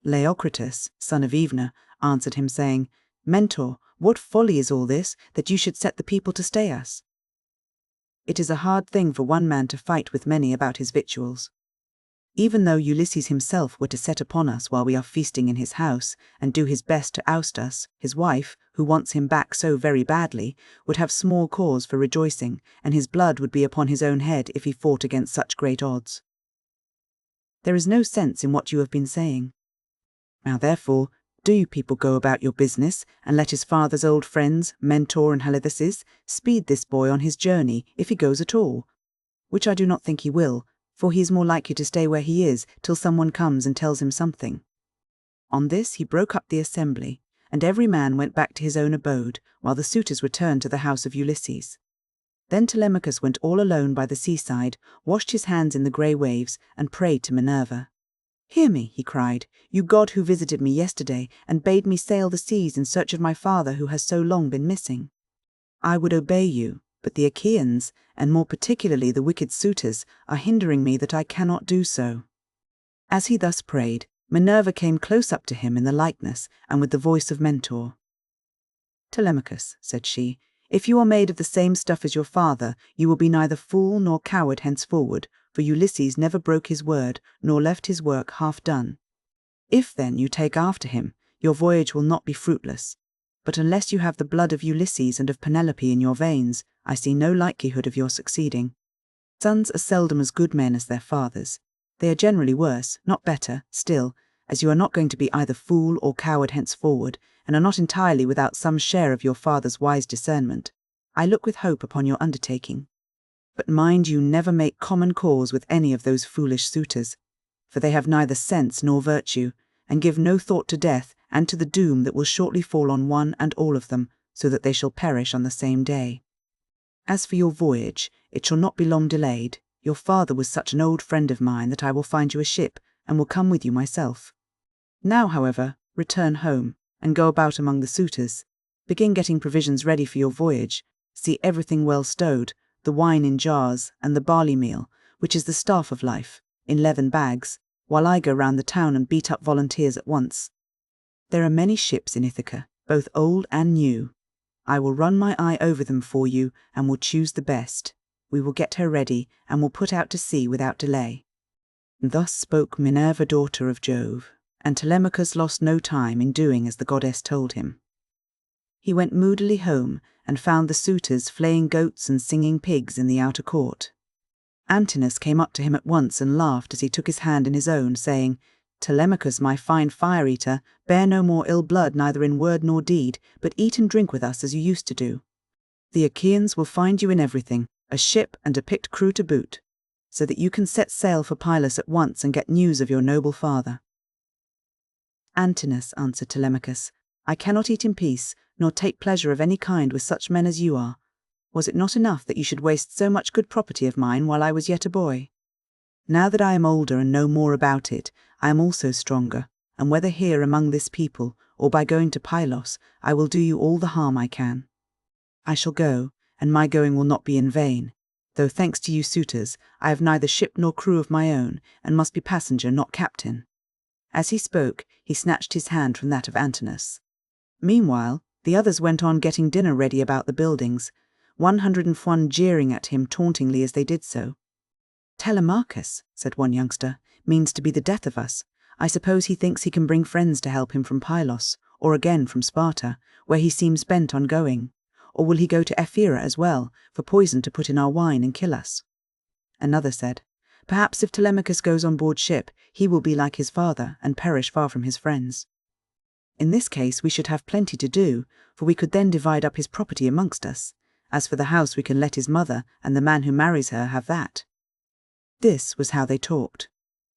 S1: Leocritus, son of Evna, answered him, saying, Mentor, what folly is all this, that you should set the people to stay us? It is a hard thing for one man to fight with many about his victuals. Even though Ulysses himself were to set upon us while we are feasting in his house, and do his best to oust us, his wife, who wants him back so very badly, would have small cause for rejoicing, and his blood would be upon his own head if he fought against such great odds. There is no sense in what you have been saying. Now therefore, do you people go about your business, and let his father's old friends, Mentor and Halithuses, speed this boy on his journey, if he goes at all, which I do not think he will, for he is more likely to stay where he is till someone comes and tells him something. On this he broke up the assembly, and every man went back to his own abode, while the suitors returned to the house of Ulysses. Then Telemachus went all alone by the seaside, washed his hands in the grey waves, and prayed to Minerva. Hear me, he cried, you god who visited me yesterday, and bade me sail the seas in search of my father who has so long been missing. I would obey you, but the Achaeans, and more particularly the wicked suitors, are hindering me that I cannot do so. As he thus prayed, Minerva came close up to him in the likeness and with the voice of Mentor. Telemachus, said she, if you are made of the same stuff as your father, you will be neither fool nor coward henceforward, for Ulysses never broke his word, nor left his work half done. If then you take after him, your voyage will not be fruitless. But unless you have the blood of Ulysses and of Penelope in your veins, I see no likelihood of your succeeding. Sons are seldom as good men as their fathers. They are generally worse, not better, still, as you are not going to be either fool or coward henceforward, and are not entirely without some share of your father's wise discernment, I look with hope upon your undertaking. But mind you never make common cause with any of those foolish suitors, for they have neither sense nor virtue, and give no thought to death and to the doom that will shortly fall on one and all of them, so that they shall perish on the same day. As for your voyage, it shall not be long delayed. Your father was such an old friend of mine that I will find you a ship, and will come with you myself. Now, however, return home, and go about among the suitors. Begin getting provisions ready for your voyage. See everything well stowed, the wine in jars, and the barley meal, which is the staff of life, in leathern bags, while I go round the town and beat up volunteers at once. There are many ships in Ithaca, both old and new. I will run my eye over them for you and will choose the best. We will get her ready and will put out to sea without delay." Thus spoke Minerva, daughter of Jove, and Telemachus lost no time in doing as the goddess told him. He went moodily home and found the suitors flaying goats and singing pigs in the outer court. Antinous came up to him at once and laughed as he took his hand in his own, saying, "Telemachus, my fine fire-eater, bear no more ill blood neither in word nor deed, but eat and drink with us as you used to do. The Achaeans will find you in everything, a ship and a picked crew to boot, so that you can set sail for Pylos at once and get news of your noble father." "Antinous," answered Telemachus, "I cannot eat in peace, nor take pleasure of any kind with such men as you are. Was it not enough that you should waste so much good property of mine while I was yet a boy? Now that I am older and know more about it, I am also stronger, and whether here among this people, or by going to Pylos, I will do you all the harm I can. I shall go, and my going will not be in vain, though thanks to you suitors, I have neither ship nor crew of my own, and must be passenger, not captain." As he spoke, he snatched his hand from that of Antinous. Meanwhile, the others went on getting dinner ready about the buildings, 101 jeering at him tauntingly as they did so. "Telemachus," said one youngster, "means to be the death of us. I suppose he thinks he can bring friends to help him from Pylos, or again from Sparta, where he seems bent on going. Or will he go to Ephyra as well, for poison to put in our wine and kill us?" Another said, "Perhaps if Telemachus goes on board ship, he will be like his father and perish far from his friends. In this case we should have plenty to do, for we could then divide up his property amongst us. As for the house, we can let his mother and the man who marries her have that." This was how they talked.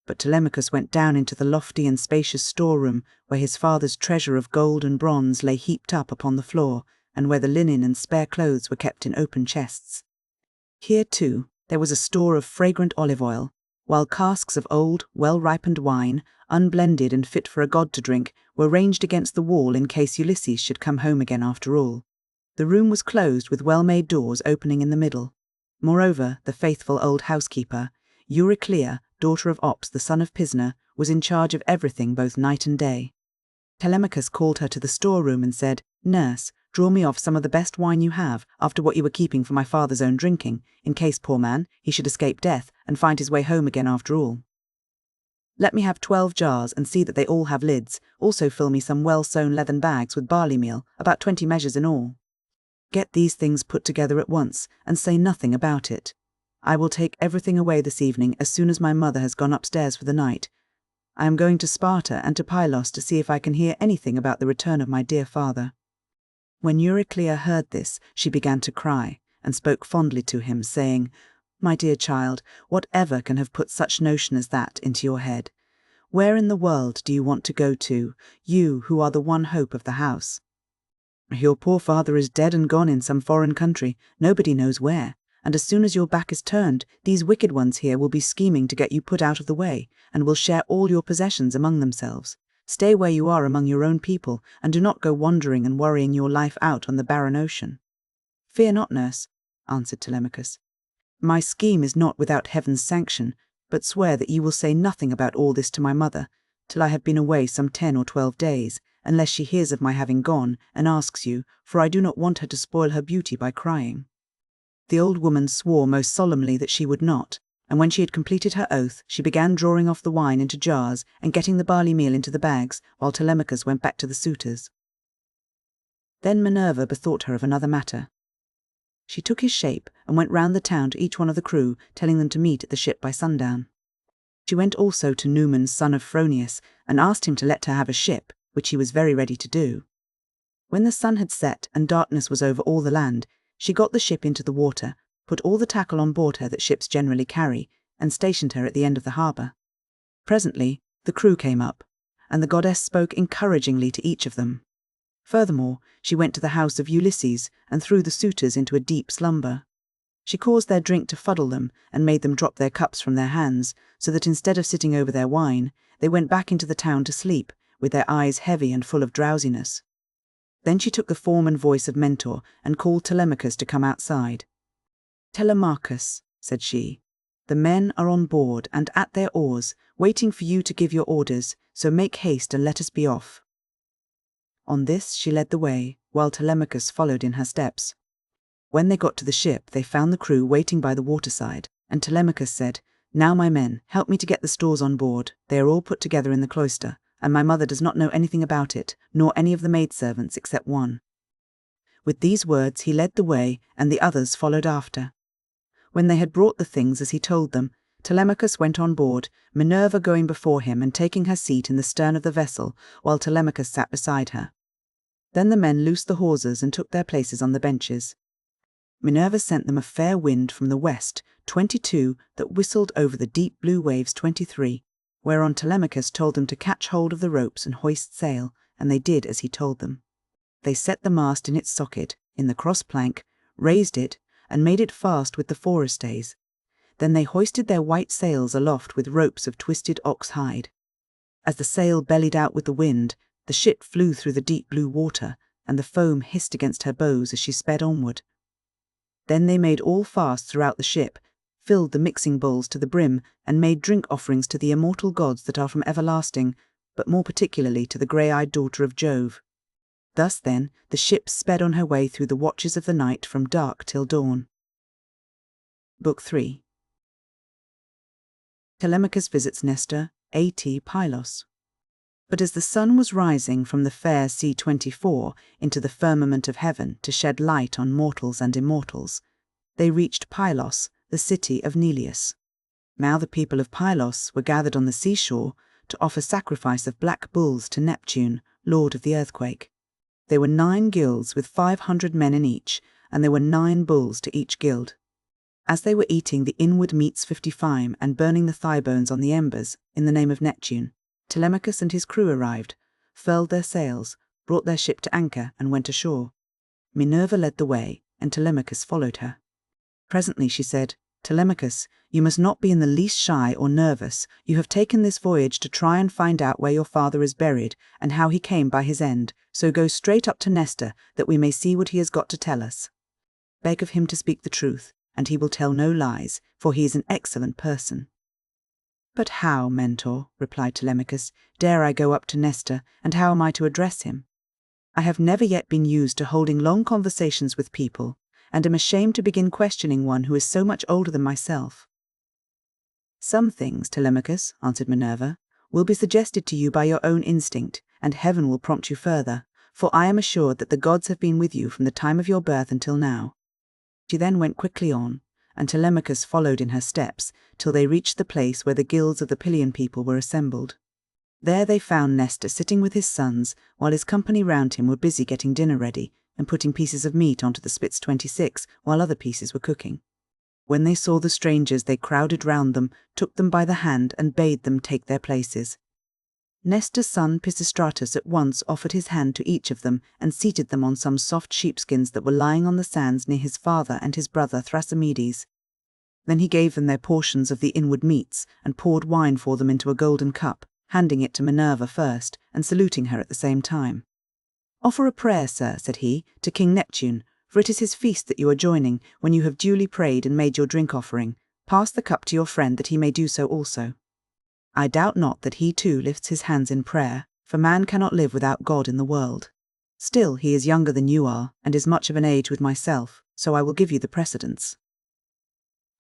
S1: But Telemachus went down into the lofty and spacious storeroom, where his father's treasure of gold and bronze lay heaped up upon the floor, and where the linen and spare clothes were kept in open chests. Here, too, there was a store of fragrant olive oil, while casks of old, well-ripened wine, unblended and fit for a god to drink, were ranged against the wall in case Ulysses should come home again after all. The room was closed with well-made doors opening in the middle. Moreover, the faithful old housekeeper, Euryclea, daughter of Ops, the son of Pisna, was in charge of everything both night and day. Telemachus called her to the storeroom and said, "Nurse, draw me off some of the best wine you have, after what you were keeping for my father's own drinking, in case, poor man, he should escape death and find his way home again after all. Let me have 12 jars and see that they all have lids. Also fill me some well-sewn leathern bags with barley meal, about 20 measures in all. Get these things put together at once, and say nothing about it. I will take everything away this evening as soon as my mother has gone upstairs for the night. I am going to Sparta and to Pylos to see if I can hear anything about the return of my dear father." When Euryclea heard this, she began to cry, and spoke fondly to him, saying, "My dear child, whatever can have put such notion as that into your head? Where in the world do you want to go to, you who are the one hope of the house? Your poor father is dead and gone in some foreign country, nobody knows where, and as soon as your back is turned, these wicked ones here will be scheming to get you put out of the way, and will share all your possessions among themselves. Stay where you are among your own people, and do not go wandering and worrying your life out on the barren ocean." "Fear not, nurse," answered Telemachus. "My scheme is not without heaven's sanction, but swear that you will say nothing about all this to my mother, till I have been away some 10 or 12 days, unless she hears of my having gone, and asks you, for I do not want her to spoil her beauty by crying." The old woman swore most solemnly that she would not, and when she had completed her oath, she began drawing off the wine into jars and getting the barley meal into the bags, while Telemachus went back to the suitors. Then Minerva bethought her of another matter. She took his shape and went round the town to each one of the crew, telling them to meet at the ship by sundown. She went also to Numan's son of Phronius, and asked him to let her have a ship, which he was very ready to do. When the sun had set and darkness was over all the land, she got the ship into the water, put all the tackle on board her that ships generally carry, and stationed her at the end of the harbour. Presently the crew came up, and the goddess spoke encouragingly to each of them. Furthermore, she went to the house of Ulysses, and threw the suitors into a deep slumber. She caused their drink to fuddle them, and made them drop their cups from their hands, so that instead of sitting over their wine, they went back into the town to sleep, with their eyes heavy and full of drowsiness. Then she took the form and voice of Mentor, and called Telemachus to come outside. "Telemachus," said she, "the men are on board and at their oars, waiting for you to give your orders, so make haste and let us be off." On this she led the way, while Telemachus followed in her steps. When they got to the ship, they found the crew waiting by the waterside, and Telemachus said, "Now, my men, help me to get the stores on board. They are all put together in the cloister, and my mother does not know anything about it, nor any of the maidservants except one." With these words he led the way, and the others followed after. When they had brought the things as he told them, Telemachus went on board, Minerva going before him and taking her seat in the stern of the vessel, while Telemachus sat beside her. Then the men loosed the hawsers and took their places on the benches. Minerva sent them a fair wind from the west, 22, that whistled over the deep blue waves 23, whereon Telemachus told them to catch hold of the ropes and hoist sail, and they did as he told them. They set the mast in its socket, in the cross plank, raised it, and made it fast with the forestays. Then they hoisted their white sails aloft with ropes of twisted ox hide. As the sail bellied out with the wind, the ship flew through the deep blue water, and the foam hissed against her bows as she sped onward. Then they made all fast throughout the ship, filled the mixing bowls to the brim, and made drink offerings to the immortal gods that are from everlasting, but more particularly to the grey-eyed daughter of Jove. Thus then the ship sped on her way through the watches of the night from dark till dawn. Book 3. Telemachus visits Nestor, A.T. Pylos. But as the sun was rising from the fair C-24 into the firmament of heaven to shed light on mortals and immortals, they reached Pylos, the city of Neleus. Now the people of Pylos were gathered on the seashore to offer sacrifice of black bulls to Neptune, lord of the earthquake. There were 9 guilds with 500 men in each, and there were 9 bulls to each guild. As they were eating the inward meats 55 and burning the thigh bones on the embers, in the name of Neptune, Telemachus and his crew arrived, furled their sails, brought their ship to anchor, and went ashore. Minerva led the way, and Telemachus followed her. Presently she said, "Telemachus, you must not be in the least shy or nervous. You have taken this voyage to try and find out where your father is buried, and how he came by his end, so go straight up to Nestor, that we may see what he has got to tell us. Beg of him to speak the truth, and he will tell no lies, for he is an excellent person." "But how, Mentor," replied Telemachus, "dare I go up to Nestor, and how am I to address him? I have never yet been used to holding long conversations with people, and am ashamed to begin questioning one who is so much older than myself." "Some things, Telemachus," answered Minerva, "will be suggested to you by your own instinct, and heaven will prompt you further, for I am assured that the gods have been with you from the time of your birth until now." She then went quickly on, and Telemachus followed in her steps, till they reached the place where the guilds of the Pylian people were assembled. There they found Nestor sitting with his sons, while his company round him were busy getting dinner ready, and putting pieces of meat onto the spits 26, while other pieces were cooking. When they saw the strangers, they crowded round them, took them by the hand, and bade them take their places. Nestor's son Pisistratus at once offered his hand to each of them, and seated them on some soft sheepskins that were lying on the sands near his father and his brother Thrasymedes. Then he gave them their portions of the inward meats, and poured wine for them into a golden cup, handing it to Minerva first, and saluting her at the same time. "Offer a prayer, sir," said he, "to King Neptune, for it is his feast that you are joining. When you have duly prayed and made your drink offering, pass the cup to your friend that he may do so also. I doubt not that he too lifts his hands in prayer, for man cannot live without God in the world. Still he is younger than you are, and is much of an age with myself, so I will give you the precedence."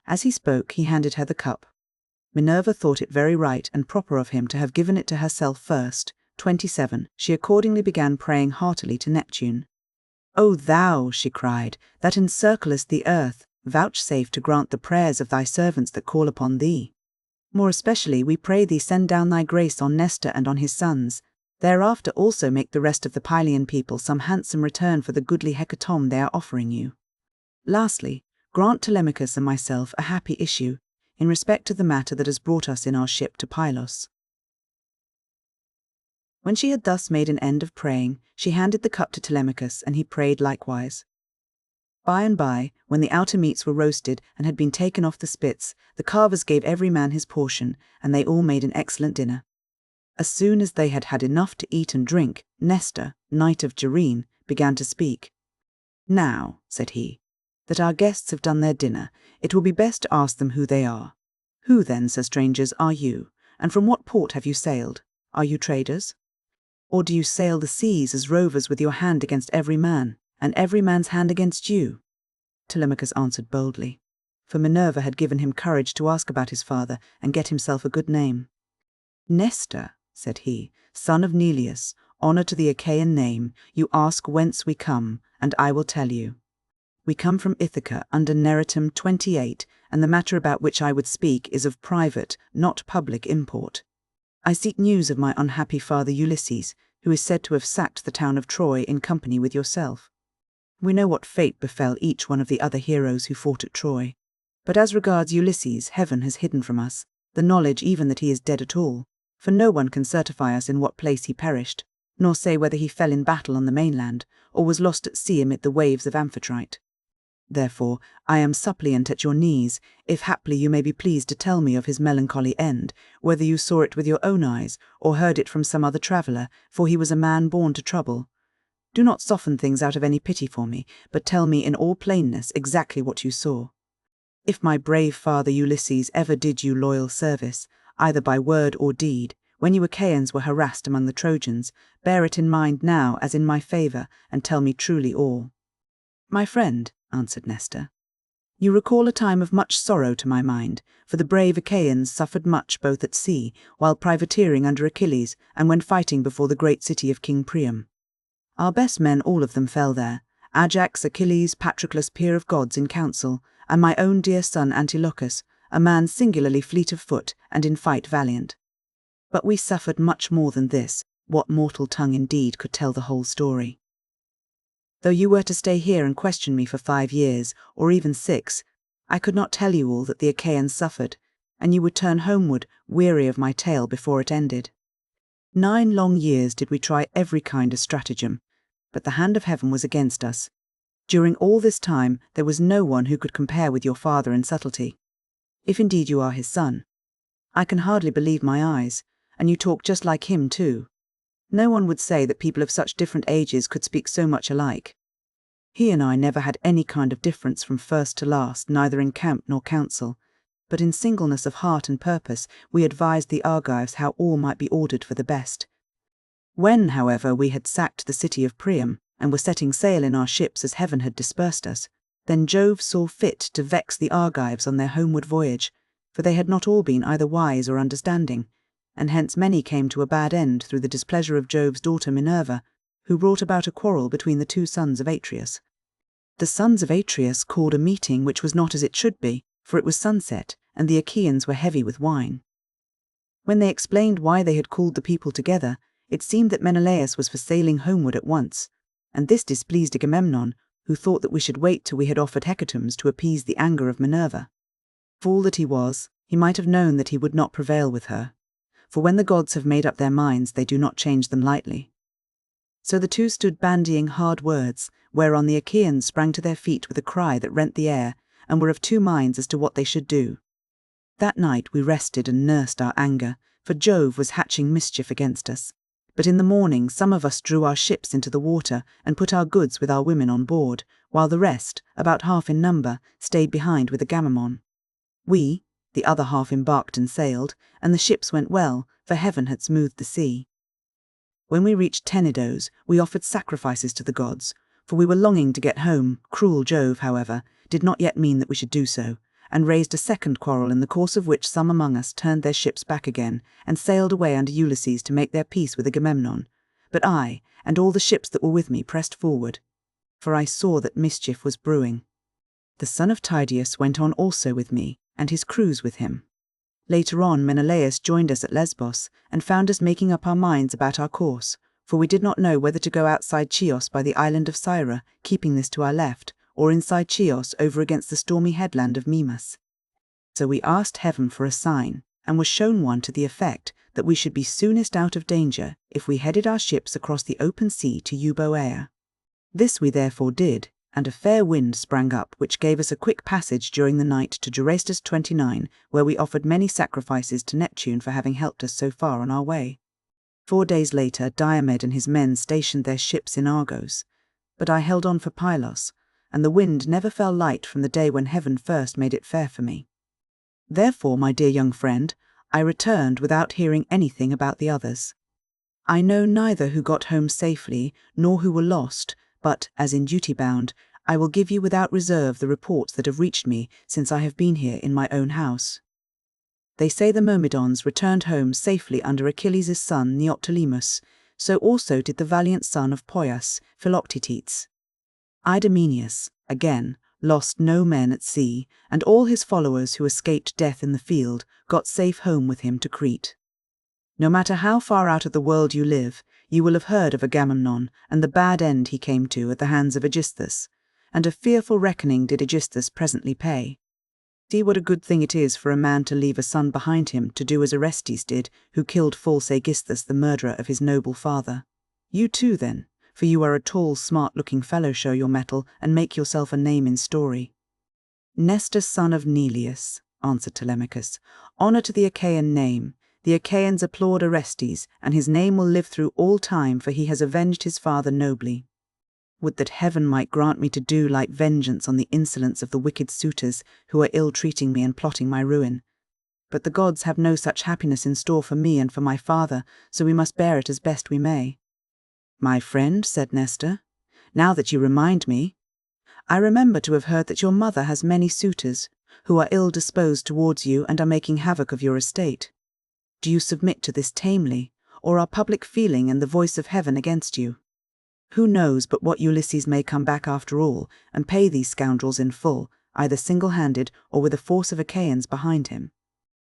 S1: As he spoke, he handed her the cup. Minerva thought it very right and proper of him to have given it to herself first. 27. She accordingly began praying heartily to Neptune. "O thou," she cried, "that encirclest the earth, vouchsafe to grant the prayers of thy servants that call upon thee. More especially we pray thee send down thy grace on Nestor and on his sons. Thereafter also make the rest of the Pylian people some handsome return for the goodly hecatomb they are offering you. Lastly, grant Telemachus and myself a happy issue, in respect to the matter that has brought us in our ship to Pylos." When she had thus made an end of praying, she handed the cup to Telemachus, and he prayed likewise. By and by, when the outer meats were roasted and had been taken off the spits, the carvers gave every man his portion, and they all made an excellent dinner. As soon as they had had enough to eat and drink, Nestor, knight of Gerene, began to speak. "Now," said he, "that our guests have done their dinner, it will be best to ask them who they are. Who then, sir strangers, are you, and from what port have you sailed? Are you traders?" Or do you sail the seas as rovers with your hand against every man, and every man's hand against you?" Telemachus answered boldly, for Minerva had given him courage to ask about his father and get himself a good name. "Nestor," said he, "son of Neleus, honour to the Achaean name, you ask whence we come, and I will tell you. We come from Ithaca under Neritum 28, and the matter about which I would speak is of private, not public import. I seek news of my unhappy father Ulysses, who is said to have sacked the town of Troy in company with yourself. We know what fate befell each one of the other heroes who fought at Troy. But as regards Ulysses, heaven has hidden from us the knowledge even that he is dead at all, for no one can certify us in what place he perished, nor say whether he fell in battle on the mainland, or was lost at sea amid the waves of Amphitrite. Therefore, I am suppliant at your knees, if haply you may be pleased to tell me of his melancholy end, whether you saw it with your own eyes, or heard it from some other traveller, for he was a man born to trouble. Do not soften things out of any pity for me, but tell me in all plainness exactly what you saw. If my brave father Ulysses ever did you loyal service, either by word or deed, when you Achaeans were harassed among the Trojans, bear it in mind now as in my favour, and tell me truly all." "My friend," answered Nestor, "you recall a time of much sorrow to my mind, for the brave Achaeans suffered much both at sea, while privateering under Achilles, and when fighting before the great city of King Priam. Our best men all of them fell there, Ajax, Achilles, Patroclus, peer of gods in council, and my own dear son Antilochus, a man singularly fleet of foot and in fight valiant. But we suffered much more than this. What mortal tongue indeed could tell the whole story? Though you were to stay here and question me for 5 years, or even 6, I could not tell you all that the Achaeans suffered, and you would turn homeward, weary of my tale before it ended. 9 long years did we try every kind of stratagem, but the hand of heaven was against us. During all this time there was no one who could compare with your father in subtlety, if indeed you are his son. I can hardly believe my eyes, and you talk just like him too. No one would say that people of such different ages could speak so much alike. He and I never had any kind of difference from first to last, neither in camp nor council, but in singleness of heart and purpose we advised the Argives how all might be ordered for the best. When, however, we had sacked the city of Priam, and were setting sail in our ships as heaven had dispersed us, then Jove saw fit to vex the Argives on their homeward voyage, for they had not all been either wise or understanding, and hence many came to a bad end through the displeasure of Jove's daughter Minerva, who brought about a quarrel between the 2 sons of Atreus. The sons of Atreus called a meeting which was not as it should be, for it was sunset, and the Achaeans were heavy with wine. When they explained why they had called the people together, it seemed that Menelaus was for sailing homeward at once, and this displeased Agamemnon, who thought that we should wait till we had offered hecatombs to appease the anger of Minerva. Fool that he was, he might have known that he would not prevail with her, for when the gods have made up their minds they do not change them lightly. So the 2 stood bandying hard words, whereon the Achaeans sprang to their feet with a cry that rent the air, and were of 2 minds as to what they should do. That night we rested and nursed our anger, for Jove was hatching mischief against us. But in the morning some of us drew our ships into the water and put our goods with our women on board, while the rest, about half in number, stayed behind with Agamemnon. We, the other half, embarked and sailed, and the ships went well, for heaven had smoothed the sea. When we reached Tenedos, we offered sacrifices to the gods, for we were longing to get home. Cruel Jove, however, did not yet mean that we should do so, and raised a second quarrel, in the course of which some among us turned their ships back again, and sailed away under Ulysses to make their peace with Agamemnon. But I, and all the ships that were with me, pressed forward, for I saw that mischief was brewing. The son of Tydeus went on also with me, and his crews with him. Later on Menelaus joined us at Lesbos, and found us making up our minds about our course, for we did not know whether to go outside Chios by the island of Syra, keeping this to our left, or inside Chios over against the stormy headland of Mimas. So we asked heaven for a sign, and were shown one to the effect that we should be soonest out of danger if we headed our ships across the open sea to Euboea. This we therefore did, and a fair wind sprang up, which gave us a quick passage during the night to Gerestus 29, where we offered many sacrifices to Neptune for having helped us so far on our way. 4 days later Diomed and his men stationed their ships in Argos, but I held on for Pylos, and the wind never fell light from the day when heaven first made it fair for me. Therefore, my dear young friend, I returned without hearing anything about the others. I know neither who got home safely nor who were lost, but, as in duty bound, I will give you without reserve the reports that have reached me since I have been here in my own house. They say the Myrmidons returned home safely under Achilles' son Neoptolemus, so also did the valiant son of Poias, Philoctetes. Idomeneus, again, lost no men at sea, and all his followers who escaped death in the field got safe home with him to Crete. No matter how far out of the world you live, you will have heard of Agamemnon and the bad end he came to at the hands of Aegisthus, and a fearful reckoning did Aegisthus presently pay. See what a good thing it is for a man to leave a son behind him to do as Orestes did, who killed false Aegisthus, the murderer of his noble father. You too, then, for you are a tall, smart-looking fellow, show your mettle, and make yourself a name in story. Nestor, son of Neleus, answered Telemachus, honour to the Achaean name. The Achaeans applaud Orestes, and his name will live through all time, for he has avenged his father nobly. Would that heaven might grant me to do like vengeance on the insolence of the wicked suitors who are ill-treating me and plotting my ruin. But the gods have no such happiness in store for me and for my father, so we must bear it as best we may. My friend, said Nestor, now that you remind me, I remember to have heard that your mother has many suitors, who are ill-disposed towards you and are making havoc of your estate. Do you submit to this tamely, or are public feeling and the voice of heaven against you? Who knows but what Ulysses may come back after all, and pay these scoundrels in full, either single-handed or with a force of Achaeans behind him?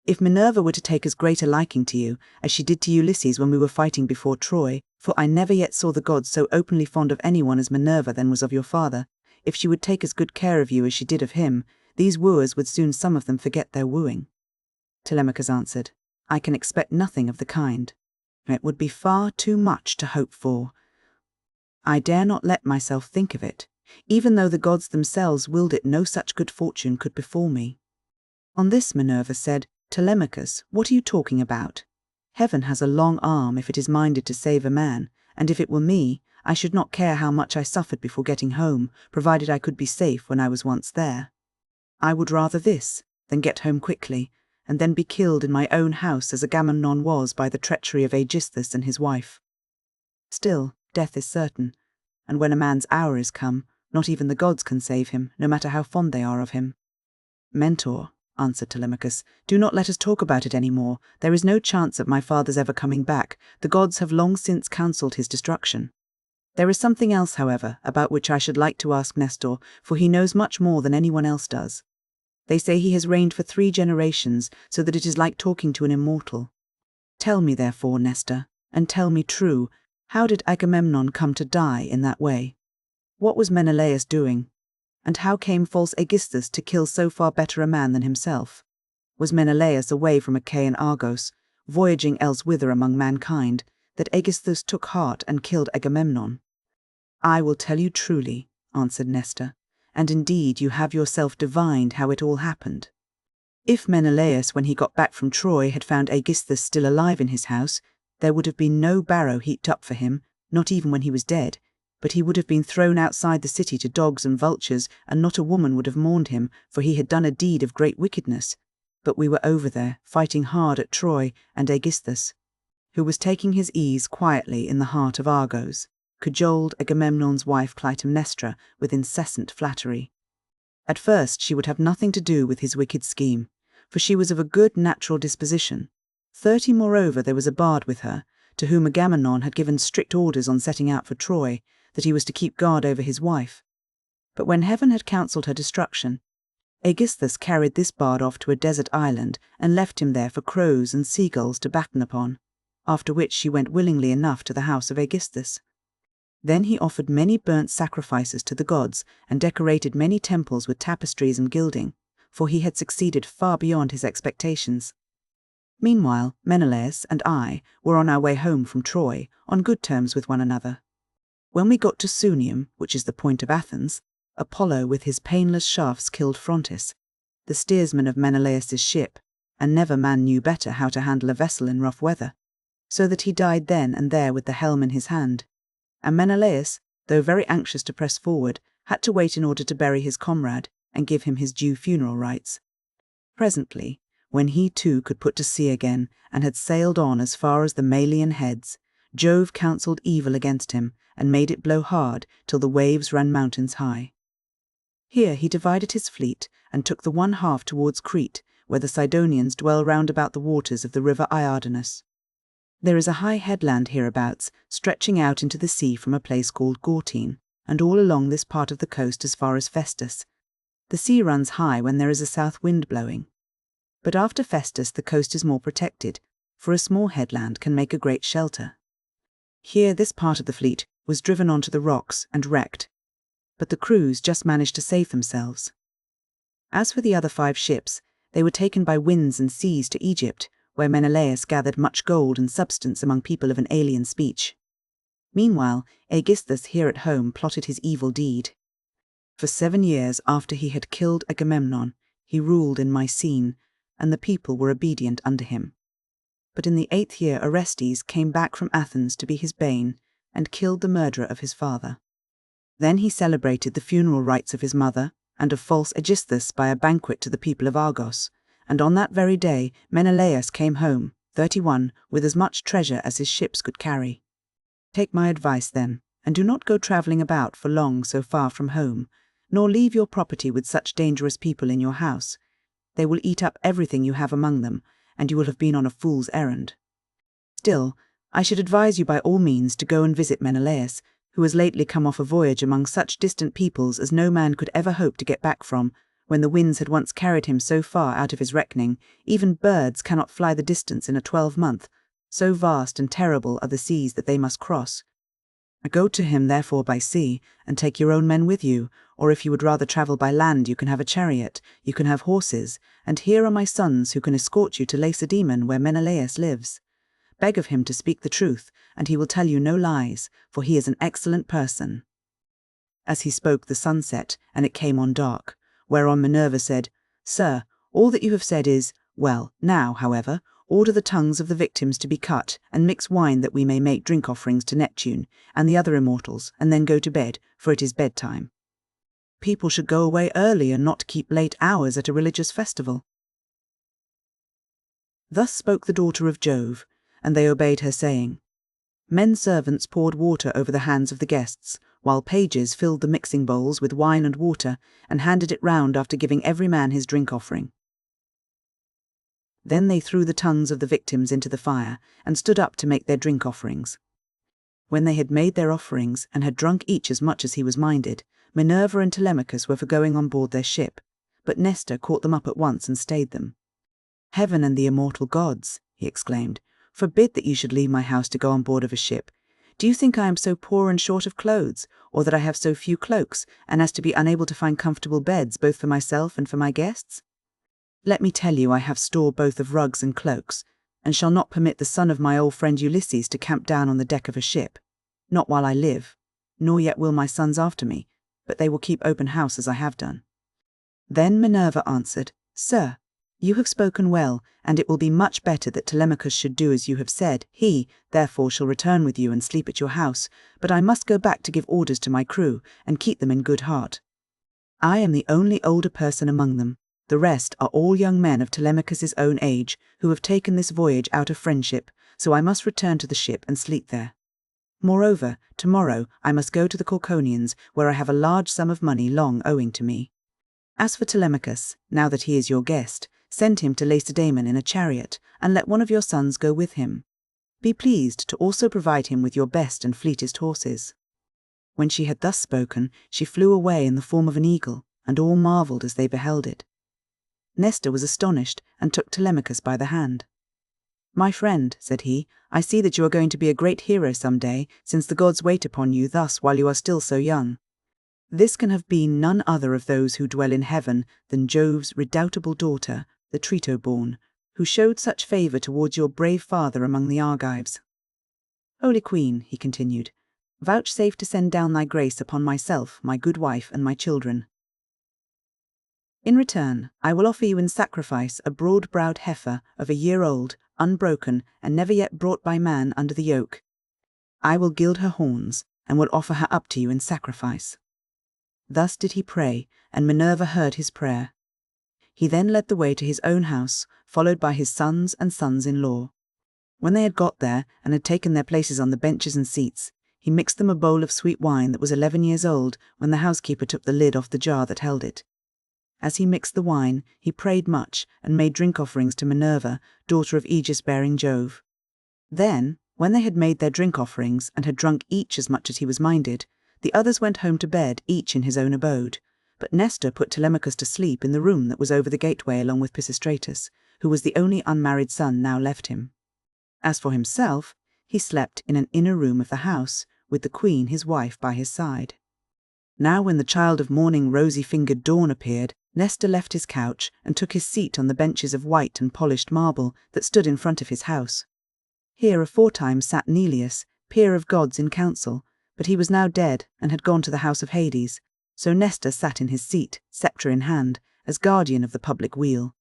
S1: If Minerva were to take as great a liking to you, as she did to Ulysses when we were fighting before Troy, for I never yet saw the gods so openly fond of anyone as Minerva then was of your father, if she would take as good care of you as she did of him, these wooers would soon some of them forget their wooing. Telemachus answered, I can expect nothing of the kind. It would be far too much to hope for. I dare not let myself think of it, even though the gods themselves willed it no such good fortune could befall me. On this Minerva said, Telemachus, what are you talking about? Heaven has a long arm if it is minded to save a man, and if it were me, I should not care how much I suffered before getting home, provided I could be safe when I was once there. I would rather this than get home quickly, and then be killed in my own house as Agamemnon was by the treachery of Aegisthus and his wife. Still, death is certain, and when a man's hour is come, not even the gods can save him, no matter how fond they are of him. Mentor, answered Telemachus, do not let us talk about it any more. There is no chance of my father's ever coming back. The gods have long since counselled his destruction. There is something else, however, about which I should like to ask Nestor, for he knows much more than anyone else does. They say he has reigned for 3 generations, so that it is like talking to an immortal. Tell me, therefore, Nestor, and tell me true, how did Agamemnon come to die in that way? What was Menelaus doing? And how came false Aegisthus to kill so far better a man than himself? Was Menelaus away from Achaean Argos, voyaging elsewhither among mankind, that Aegisthus took heart and killed Agamemnon? I will tell you truly, answered Nestor, and indeed you have yourself divined how it all happened. If Menelaus, when he got back from Troy, had found Aegisthus still alive in his house, there would have been no barrow heaped up for him, not even when he was dead, but he would have been thrown outside the city to dogs and vultures, and not a woman would have mourned him, for he had done a deed of great wickedness. But we were over there, fighting hard at Troy, and Aegisthus, who was taking his ease quietly in the heart of Argos, cajoled Agamemnon's wife Clytemnestra with incessant flattery. At first she would have nothing to do with his wicked scheme, for she was of a good natural disposition. 30 moreover there was a bard with her, to whom Agamemnon had given strict orders on setting out for Troy, that he was to keep guard over his wife. But when heaven had counselled her destruction, Aegisthus carried this bard off to a desert island and left him there for crows and seagulls to batten upon, after which she went willingly enough to the house of Aegisthus. Then he offered many burnt sacrifices to the gods and decorated many temples with tapestries and gilding, for he had succeeded far beyond his expectations. Meanwhile, Menelaus and I were on our way home from Troy, on good terms with one another. When we got to Sunium, which is the point of Athens, Apollo with his painless shafts killed Phrontis, the steersman of Menelaus's ship, and never man knew better how to handle a vessel in rough weather, so that he died then and there with the helm in his hand. And Menelaus, though very anxious to press forward, had to wait in order to bury his comrade and give him his due funeral rites. Presently, when he too could put to sea again and had sailed on as far as the Malian heads, Jove counselled evil against him, and made it blow hard till the waves ran mountains high. Here he divided his fleet, and took the one half towards Crete, where the Sidonians dwell round about the waters of the river Iardanus. There is a high headland hereabouts, stretching out into the sea from a place called Gortine, and all along this part of the coast as far as Festus. The sea runs high when there is a south wind blowing. But after Festus the coast is more protected, for a small headland can make a great shelter. Here this part of the fleet was driven onto the rocks and wrecked, but the crews just managed to save themselves. As for the other 5 ships, they were taken by winds and seas to Egypt, where Menelaus gathered much gold and substance among people of an alien speech. Meanwhile, Aegisthus here at home plotted his evil deed. For 7 years after he had killed Agamemnon, he ruled in Mycene, and the people were obedient unto him. But in the 8th year Orestes came back from Athens to be his bane, and killed the murderer of his father. Then he celebrated the funeral rites of his mother, and of false Aegisthus by a banquet to the people of Argos, and on that very day Menelaus came home, 31, with as much treasure as his ships could carry. Take my advice then, and do not go travelling about for long so far from home, nor leave your property with such dangerous people in your house. They will eat up everything you have among them, and you will have been on a fool's errand. Still, I should advise you by all means to go and visit Menelaus, who has lately come off a voyage among such distant peoples as no man could ever hope to get back from. When the winds had once carried him so far out of his reckoning, even birds cannot fly the distance in a 12-month, so vast and terrible are the seas that they must cross. Go to him therefore by sea, and take your own men with you, or if you would rather travel by land you can have a chariot, you can have horses, and here are my sons who can escort you to Lacedaemon where Menelaus lives. Beg of him to speak the truth, and he will tell you no lies, for he is an excellent person." As he spoke the sun set, and it came on dark, whereon Minerva said, "Sir, all that you have said is, well. Now, however, order the tongues of the victims to be cut, and mix wine that we may make drink offerings to Neptune and the other immortals, and then go to bed, for it is bedtime. People should go away early and not keep late hours at a religious festival." Thus spoke the daughter of Jove, and they obeyed her saying. Men servants poured water over the hands of the guests, while pages filled the mixing bowls with wine and water, and handed it round after giving every man his drink offering. Then they threw the tongues of the victims into the fire, and stood up to make their drink offerings. When they had made their offerings, and had drunk each as much as he was minded, Minerva and Telemachus were for going on board their ship, but Nestor caught them up at once and stayed them. "Heaven and the immortal gods," he exclaimed, "forbid that you should leave my house to go on board of a ship. Do you think I am so poor and short of clothes, or that I have so few cloaks, and as to be unable to find comfortable beds both for myself and for my guests? Let me tell you I have store both of rugs and cloaks, and shall not permit the son of my old friend Ulysses to camp down on the deck of a ship, not while I live, nor yet will my sons after me, but they will keep open house as I have done." Then Minerva answered, "Sir, you have spoken well, and it will be much better that Telemachus should do as you have said. He, therefore, shall return with you and sleep at your house, but I must go back to give orders to my crew, and keep them in good heart. I am the only older person among them. The rest are all young men of Telemachus's own age, who have taken this voyage out of friendship, so I must return to the ship and sleep there. Moreover, tomorrow I must go to the Corconians, where I have a large sum of money long owing to me. As for Telemachus, now that he is your guest, send him to Lacedaemon in a chariot, and let one of your sons go with him. Be pleased to also provide him with your best and fleetest horses." When she had thus spoken, she flew away in the form of an eagle, and all marvelled as they beheld it. Nestor was astonished, and took Telemachus by the hand. "My friend," said he, "I see that you are going to be a great hero some day, since the gods wait upon you thus while you are still so young. This can have been none other of those who dwell in heaven than Jove's redoubtable daughter, the Trito-born, who showed such favour towards your brave father among the Argives. Holy Queen," he continued, "vouchsafe to send down thy grace upon myself, my good wife, and my children. In return, I will offer you in sacrifice a broad-browed heifer of a year old, unbroken, and never yet brought by man under the yoke. I will gild her horns, and will offer her up to you in sacrifice." Thus did he pray, and Minerva heard his prayer. He then led the way to his own house, followed by his sons and sons-in-law. When they had got there and had taken their places on the benches and seats, he mixed them a bowl of sweet wine that was 11 years old when the housekeeper took the lid off the jar that held it. As he mixed the wine, he prayed much and made drink offerings to Minerva, daughter of Aegis-bearing Jove. Then, when they had made their drink offerings and had drunk each as much as he was minded, the others went home to bed, each in his own abode. But Nestor put Telemachus to sleep in the room that was over the gateway along with Pisistratus, who was the only unmarried son now left him. As for himself, he slept in an inner room of the house, with the queen his wife by his side. Now when the child of morning rosy-fingered dawn appeared, Nestor left his couch and took his seat on the benches of white and polished marble that stood in front of his house. Here aforetime sat Neleus, peer of gods in council, but he was now dead and had gone to the house of Hades, so Nestor sat in his seat, sceptre in hand, as guardian of the public weal.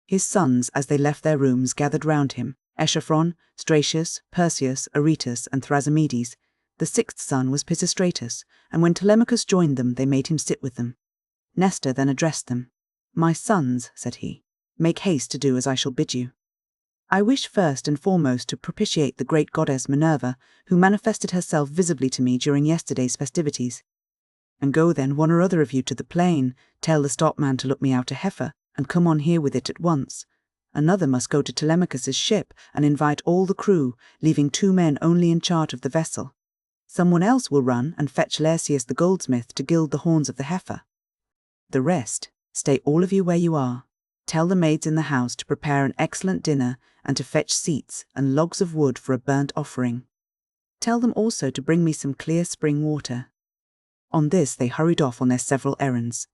S1: His sons, as they left their rooms, gathered round him, Echephron, Stratius, Perseus, Aretus, and Thrasymedes. The sixth son was Pisistratus, and when Telemachus joined them, they made him sit with them. Nestor then addressed them. "My sons," said he, "make haste to do as I shall bid you. I wish first and foremost to propitiate the great goddess Minerva, who manifested herself visibly to me during yesterday's festivities. And go then one or other of you to the plain, tell the stockman to look me out a heifer, and come on here with it at once. Another must go to Telemachus's ship and invite all the crew, leaving 2 men only in charge of the vessel. Someone else will run and fetch Lersius the goldsmith to gild the horns of the heifer. The rest, stay all of you where you are. Tell the maids in the house to prepare an excellent dinner and to fetch seats and logs of wood for a burnt offering. Tell them also to bring me some clear spring water." On this they hurried off on their several errands.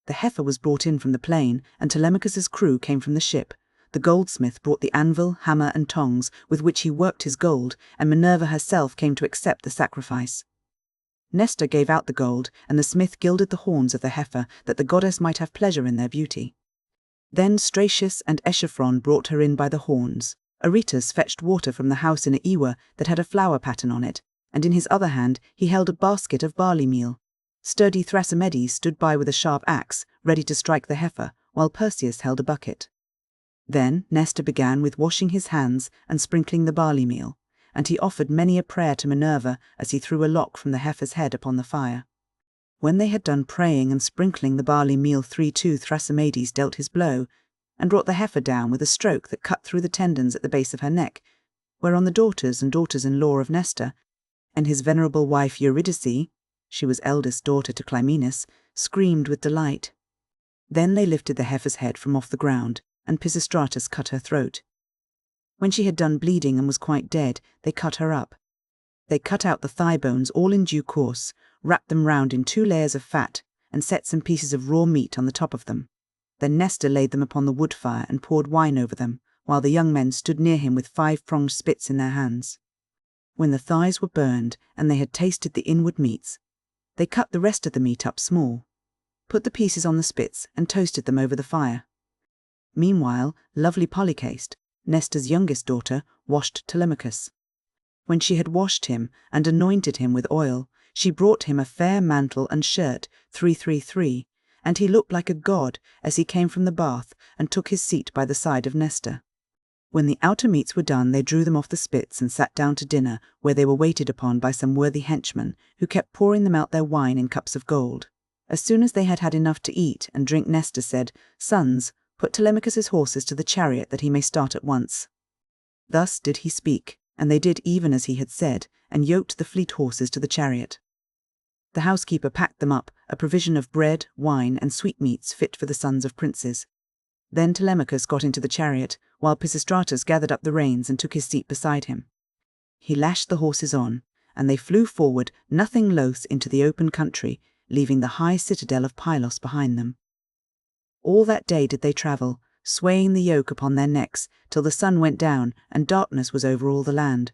S1: The heifer was brought in from the plain, and Telemachus's crew came from the ship. The goldsmith brought the anvil, hammer, and tongs with which he worked his gold, and Minerva herself came to accept the sacrifice. Nestor gave out the gold, and the smith gilded the horns of the heifer, that the goddess might have pleasure in their beauty. Then Stratius and Echephron brought her in by the horns. Aretus fetched water from the house in a ewer that had a flower pattern on it, and in his other hand he held a basket of barley meal. Sturdy Thrasymedes stood by with a sharp axe, ready to strike the heifer, while Perseus held a bucket. Then Nestor began with washing his hands and sprinkling the barley meal, and he offered many a prayer to Minerva as he threw a lock from the heifer's head upon the fire. When they had done praying and sprinkling the barley meal 3-2, Thrasymedes dealt his blow, and brought the heifer down with a stroke that cut through the tendons at the base of her neck, whereon the daughters and daughters-in-law of Nestor, and his venerable wife Eurydice, she was eldest daughter to Clymenus, screamed with delight. Then they lifted the heifer's head from off the ground, and Pisistratus cut her throat. When she had done bleeding and was quite dead, they cut her up. They cut out the thigh bones all in due course, wrapped them round in 2 layers of fat, and set some pieces of raw meat on the top of them. Then Nestor laid them upon the wood fire and poured wine over them, while the young men stood near him with 5-pronged spits in their hands. When the thighs were burned and they had tasted the inward meats, they cut the rest of the meat up small, put the pieces on the spits, and toasted them over the fire. Meanwhile, lovely Polycaste, Nestor's youngest daughter, washed Telemachus. When she had washed him and anointed him with oil, she brought him a fair mantle and shirt, 333, and he looked like a god as he came from the bath and took his seat by the side of Nestor. When the outer meats were done, they drew them off the spits and sat down to dinner, where they were waited upon by some worthy henchmen, who kept pouring them out their wine in cups of gold. As soon as they had had enough to eat and drink, Nestor said, "Sons, put Telemachus's horses to the chariot that he may start at once." Thus did he speak, and they did even as he had said, and yoked the fleet horses to the chariot. The housekeeper packed them up, a provision of bread, wine, and sweetmeats fit for the sons of princes. Then Telemachus got into the chariot, while Pisistratus gathered up the reins and took his seat beside him. He lashed the horses on, and they flew forward, nothing loath, into the open country, leaving the high citadel of Pylos behind them. All that day did they travel, swaying the yoke upon their necks, till the sun went down and darkness was over all the land.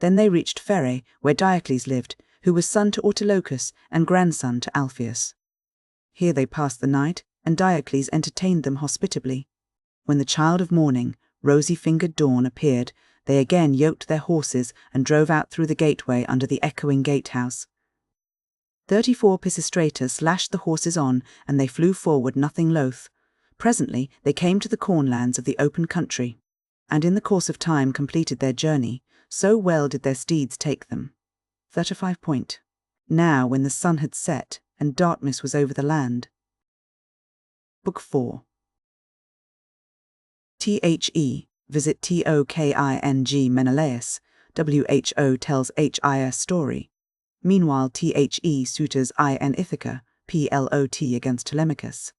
S1: Then they reached Phere, where Diocles lived, who was son to Autolycus and grandson to Alpheus. Here they passed the night, and Diocles entertained them hospitably. When the child of morning, rosy-fingered dawn, appeared, they again yoked their horses and drove out through the gateway under the echoing gatehouse. 34 Pisistratus lashed the horses on, and they flew forward nothing loath. Presently they came to the cornlands of the open country. and in the course of time completed their journey, so well did their steeds take them. 35 point. Now when the sun had set, and darkness was over the land. Book 4. Visit Toking Menelaus. Who tells His story. Meanwhile suitors in Ithaca, plot against Telemachus.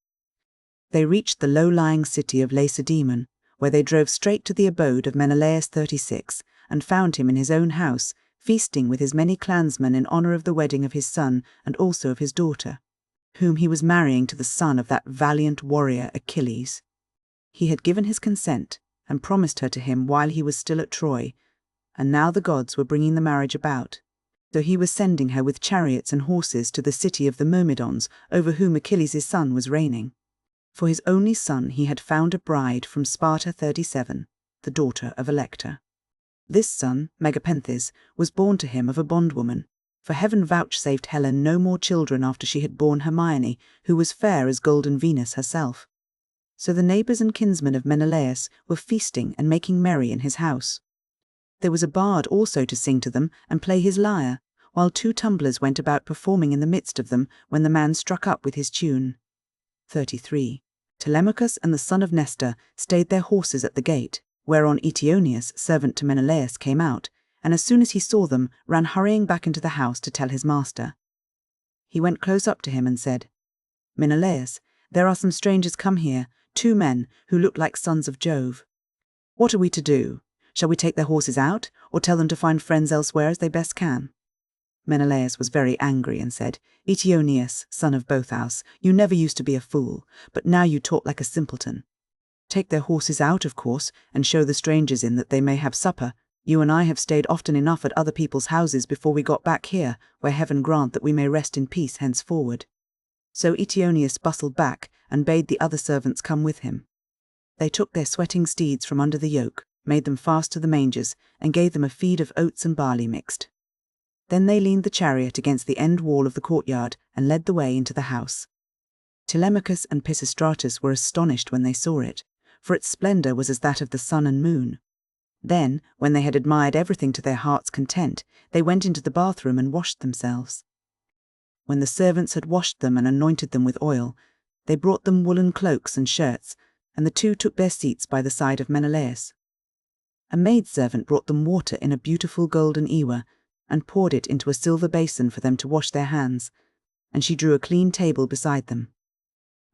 S1: They reached the low-lying city of Lacedaemon, where they drove straight to the abode of Menelaus 36, and found him in his own house, feasting with his many clansmen in honour of the wedding of his son and also of his daughter, whom he was marrying to the son of that valiant warrior Achilles. He had given his consent, and promised her to him while he was still at Troy, and now the gods were bringing the marriage about. So he was sending her with chariots and horses to the city of the Myrmidons, over whom Achilles' son was reigning. For his only son he had found a bride from Sparta 37, the daughter of Elector. This son, Megapenthes, was born to him of a bondwoman, for heaven vouchsafed Helen no more children after she had borne Hermione, who was fair as golden Venus herself. So the neighbours and kinsmen of Menelaus were feasting and making merry in his house. There was a bard also to sing to them and play his lyre, while 2 tumblers went about performing in the midst of them when the man struck up with his tune. 33. Telemachus and the son of Nestor stayed their horses at the gate, whereon Eteoneus, servant to Menelaus, came out, and as soon as he saw them, ran hurrying back into the house to tell his master. He went close up to him and said, "Menelaus, there are some strangers come here, 2 men, who look like sons of Jove. What are we to do? Shall we take their horses out, or tell them to find friends elsewhere as they best can?" Menelaus was very angry and said, "Eteoneus, son of Boethous, you never used to be a fool, but now you talk like a simpleton. Take their horses out, of course, and show the strangers in that they may have supper. You and I have stayed often enough at other people's houses before we got back here, where heaven grant that we may rest in peace henceforward." So Eteoneus bustled back and bade the other servants come with him. They took their sweating steeds from under the yoke, made them fast to the mangers, and gave them a feed of oats and barley mixed. Then they leaned the chariot against the end wall of the courtyard and led the way into the house. Telemachus and Pisistratus were astonished when they saw it, for its splendour was as that of the sun and moon. Then, when they had admired everything to their heart's content, they went into the bathroom and washed themselves. When the servants had washed them and anointed them with oil, they brought them woolen cloaks and shirts, and the 2 took their seats by the side of Menelaus. A maidservant brought them water in a beautiful golden ewer, and poured it into a silver basin for them to wash their hands, and she drew a clean table beside them.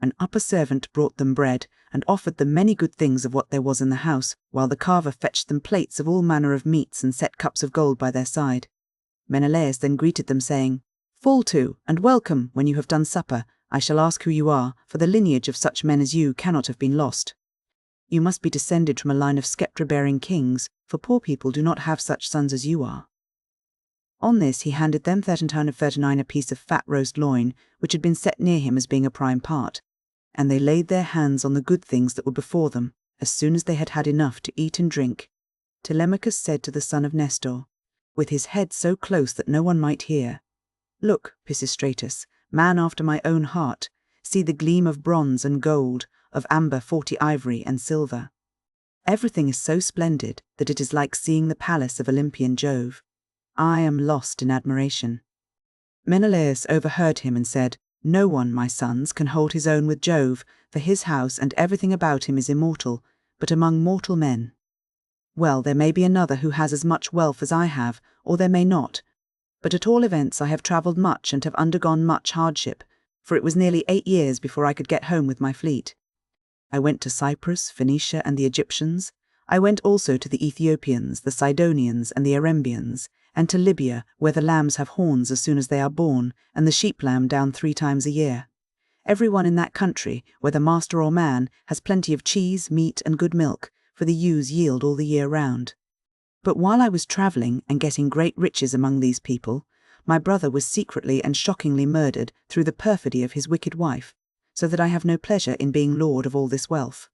S1: An upper servant brought them bread, and offered them many good things of what there was in the house, while the carver fetched them plates of all manner of meats and set cups of gold by their side. Menelaus then greeted them, saying, "Fall to, and welcome. When you have done supper, I shall ask who you are, for the lineage of such men as you cannot have been lost. You must be descended from a line of sceptre-bearing kings, for poor people do not have such sons as you are." On this he handed them 39 a piece of fat roast loin, which had been set near him as being a prime part, and they laid their hands on the good things that were before them, as soon as they had had enough to eat and drink. Telemachus said to the son of Nestor, with his head so close that no one might hear, "Look, Pisistratus, man after my own heart, see the gleam of bronze and gold, of amber 40 ivory and silver. Everything is so splendid that it is like seeing the palace of Olympian Jove. I am lost in admiration." Menelaus overheard him and said, "No one, my sons, can hold his own with Jove, for his house and everything about him is immortal, but among mortal men. Well, there may be another who has as much wealth as I have, or there may not, but at all events I have travelled much and have undergone much hardship, for it was nearly 8 years before I could get home with my fleet. I went to Cyprus, Phoenicia, and the Egyptians. I went also to the Ethiopians, the Sidonians, and the Arembians, and to Libya, where the lambs have horns as soon as they are born, and the sheep-lamb down 3 times a year. Everyone in that country, whether master or man, has plenty of cheese, meat, and good milk, for the ewes yield all the year round. But while I was travelling and getting great riches among these people, my brother was secretly and shockingly murdered through the perfidy of his wicked wife, so that I have no pleasure in being lord of all this wealth.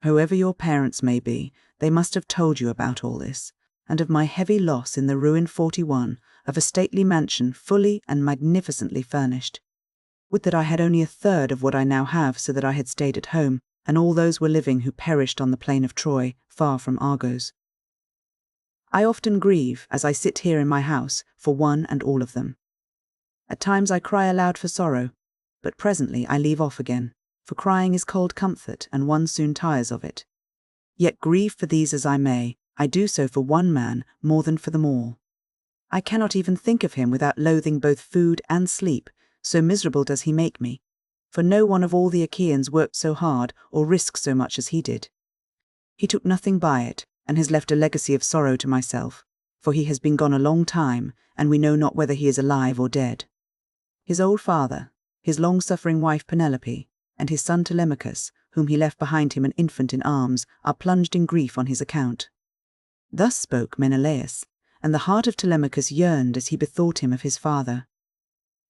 S1: Whoever your parents may be, they must have told you about all this, and of my heavy loss in the ruined 41 of a stately mansion fully and magnificently furnished. Would that I had only 1/3 of what I now have, so that I had stayed at home, and all those were living who perished on the plain of Troy, far from Argos. I often grieve, as I sit here in my house, for one and all of them. At times I cry aloud for sorrow, but presently I leave off again, for crying is cold comfort, and one soon tires of it. Yet grieve for these as I may, I do so for one man more than for them all. I cannot even think of him without loathing both food and sleep, so miserable does he make me, for no one of all the Achaeans worked so hard or risked so much as he did. He took nothing by it, and has left a legacy of sorrow to myself, for he has been gone a long time, and we know not whether he is alive or dead. His old father, his long-suffering wife Penelope, and his son Telemachus, whom he left behind him an infant in arms, are plunged in grief on his account. Thus spoke Menelaus, and the heart of Telemachus yearned as he bethought him of his father.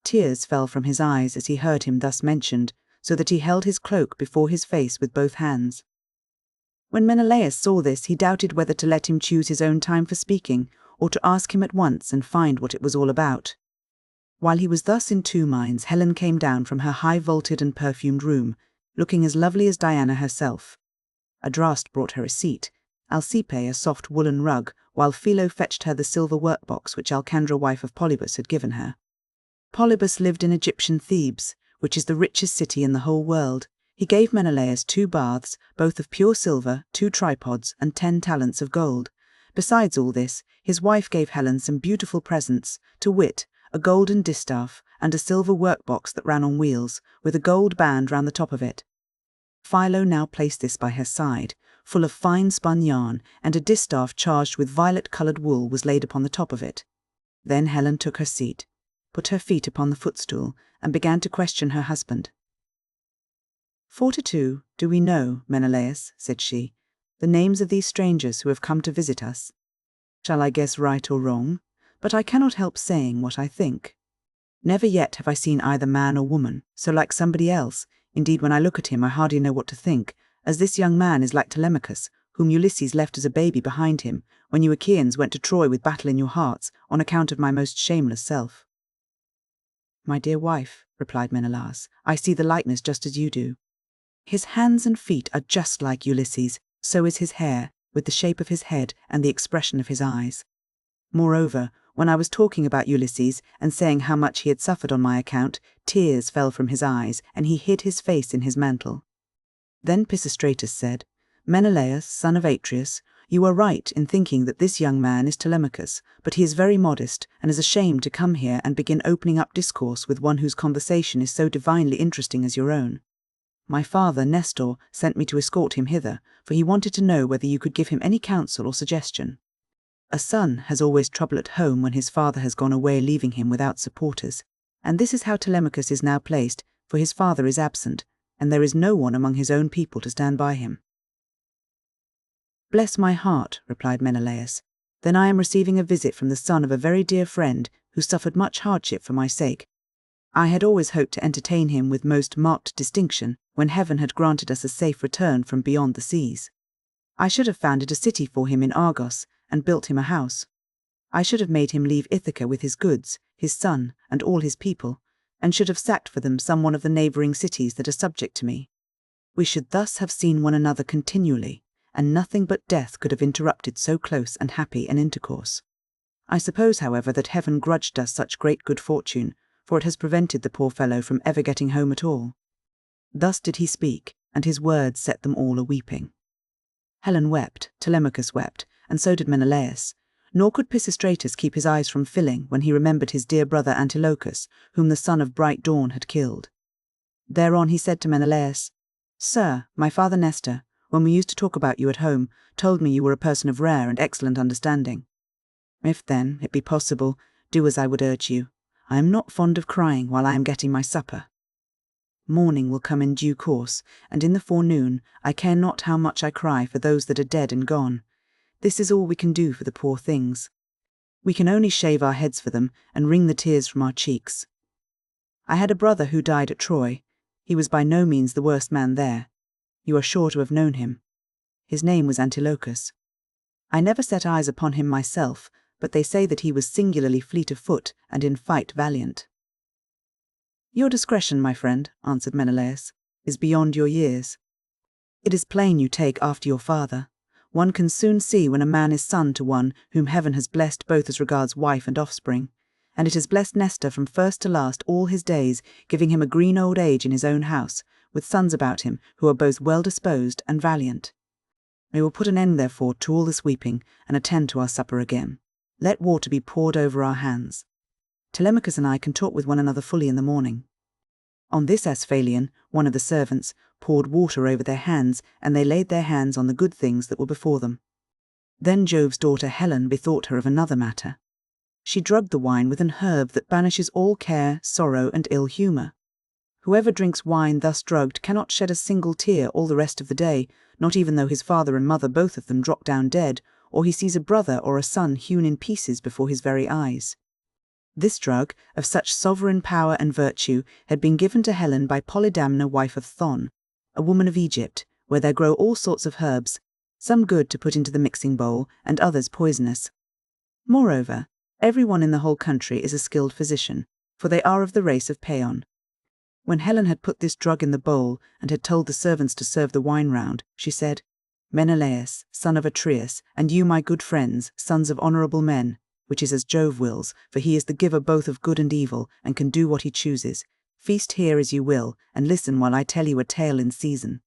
S1: Tears fell from his eyes as he heard him thus mentioned, so that he held his cloak before his face with both hands. When Menelaus saw this, he doubted whether to let him choose his own time for speaking, or to ask him at once and find what it was all about. While he was thus in two minds, Helen came down from her high-vaulted and perfumed room, looking as lovely as Diana herself. A draught brought her a seat, Alcippe a soft woolen rug, while Philo fetched her the silver workbox which Alcandra, wife of Polybus, had given her. Polybus lived in Egyptian Thebes, which is the richest city in the whole world. He gave Menelaus 2 baths, both of pure silver, 2 tripods, and 10 talents of gold. Besides all this, his wife gave Helen some beautiful presents, to wit, a golden distaff, and a silver workbox that ran on wheels, with a gold band round the top of it. Philo now placed this by her side, full of fine spun yarn, and a distaff charged with violet-coloured wool was laid upon the top of it. Then Helen took her seat, put her feet upon the footstool, and began to question her husband. "42, do we know, Menelaus," said she, "the names of these strangers who have come to visit us? Shall I guess right or wrong? But I cannot help saying what I think. Never yet have I seen either man or woman so like somebody else. Indeed, when I look at him I hardly know what to think, as this young man is like Telemachus, whom Ulysses left as a baby behind him, when you Achaeans went to Troy with battle in your hearts, on account of my most shameless self." "My dear wife," replied Menelaus, "I see the likeness just as you do. His hands and feet are just like Ulysses, so is his hair, with the shape of his head and the expression of his eyes. Moreover, when I was talking about Ulysses and saying how much he had suffered on my account, tears fell from his eyes, and he hid his face in his mantle." Then Pisistratus said, "Menelaus, son of Atreus, you are right in thinking that this young man is Telemachus, but he is very modest, and is ashamed to come here and begin opening up discourse with one whose conversation is so divinely interesting as your own. My father, Nestor, sent me to escort him hither, for he wanted to know whether you could give him any counsel or suggestion. A son has always trouble at home when his father has gone away leaving him without supporters, and this is how Telemachus is now placed, for his father is absent, and there is no one among his own people to stand by him." "Bless my heart," replied Menelaus, "then I am receiving a visit from the son of a very dear friend who suffered much hardship for my sake. I had always hoped to entertain him with most marked distinction when heaven had granted us a safe return from beyond the seas. I should have founded a city for him in Argos, and built him a house. I should have made him leave Ithaca with his goods, his son, and all his people, and should have sacked for them some one of the neighbouring cities that are subject to me. We should thus have seen one another continually, and nothing but death could have interrupted so close and happy an intercourse. I suppose, however, that heaven grudged us such great good fortune, for it has prevented the poor fellow from ever getting home at all." Thus did he speak, and his words set them all a-weeping. Helen wept, Telemachus wept, and so did Menelaus, nor could Pisistratus keep his eyes from filling when he remembered his dear brother Antilochus, whom the son of bright dawn had killed. Thereon he said to Menelaus, "Sir, my father Nestor, when we used to talk about you at home, told me you were a person of rare and excellent understanding. If, then, it be possible, do as I would urge you. I am not fond of crying while I am getting my supper. Morning will come in due course, and in the forenoon I care not how much I cry for those that are dead and gone. This is all we can do for the poor things. We can only shave our heads for them and wring the tears from our cheeks. I had a brother who died at Troy. He was by no means the worst man there. You are sure to have known him. His name was Antilochus. I never set eyes upon him myself, but they say that he was singularly fleet of foot and in fight valiant." "Your discretion, my friend," answered Menelaus, "is beyond your years. It is plain you take after your father. One can soon see when a man is son to one whom heaven has blessed both as regards wife and offspring, and it has blessed Nestor from first to last all his days, giving him a green old age in his own house, with sons about him who are both well-disposed and valiant. We will put an end therefore to all this weeping, and attend to our supper again. Let water be poured over our hands. Telemachus and I can talk with one another fully in the morning." On this Asphalion, one of the servants, poured water over their hands, and they laid their hands on the good things that were before them. Then Jove's daughter Helen bethought her of another matter. She drugged the wine with an herb that banishes all care, sorrow, and ill humour. Whoever drinks wine thus drugged cannot shed a single tear all the rest of the day, not even though his father and mother both of them drop down dead, or he sees a brother or a son hewn in pieces before his very eyes. This drug, of such sovereign power and virtue, had been given to Helen by Polydamna, wife of Thon, a woman of Egypt, where there grow all sorts of herbs, some good to put into the mixing bowl, and others poisonous. Moreover, every one in the whole country is a skilled physician, for they are of the race of Paeon. When Helen had put this drug in the bowl, and had told the servants to serve the wine round, she said, "Menelaus, son of Atreus, and you my good friends, sons of honourable men, which is as Jove wills, for he is the giver both of good and evil, and can do what he chooses, feast here as you will, and listen while I tell you a tale in season.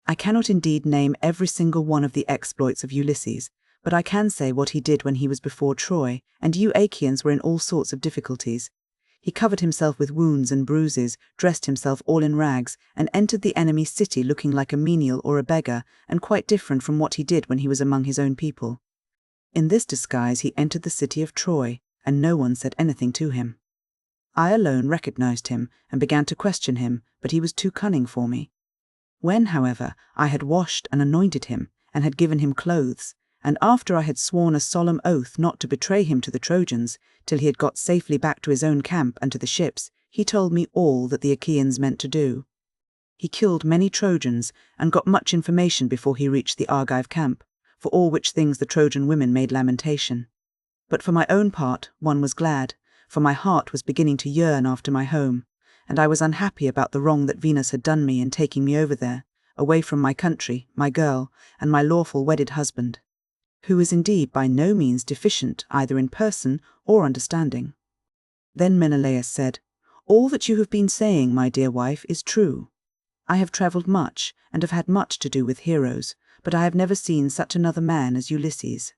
S1: I cannot indeed name every single one of the exploits of Ulysses, but I can say what he did when he was before Troy, and you Achaeans were in all sorts of difficulties. He covered himself with wounds and bruises, dressed himself all in rags, and entered the enemy's city looking like a menial or a beggar, and quite different from what he did when he was among his own people. In this disguise he entered the city of Troy, and no one said anything to him. I alone recognized him, and began to question him, but he was too cunning for me. When, however, I had washed and anointed him, and had given him clothes, and after I had sworn a solemn oath not to betray him to the Trojans, till he had got safely back to his own camp and to the ships, he told me all that the Achaeans meant to do. He killed many Trojans, and got much information before he reached the Argive camp, for all which things the Trojan women made lamentation. But for my own part, one was glad, for my heart was beginning to yearn after my home, and I was unhappy about the wrong that Venus had done me in taking me over there, away from my country, my girl, and my lawful wedded husband, who is indeed by no means deficient either in person or understanding. Then Menelaus said, "All that you have been saying, my dear wife, is true. I have travelled much, and have had much to do with heroes, but I have never seen such another man as Ulysses.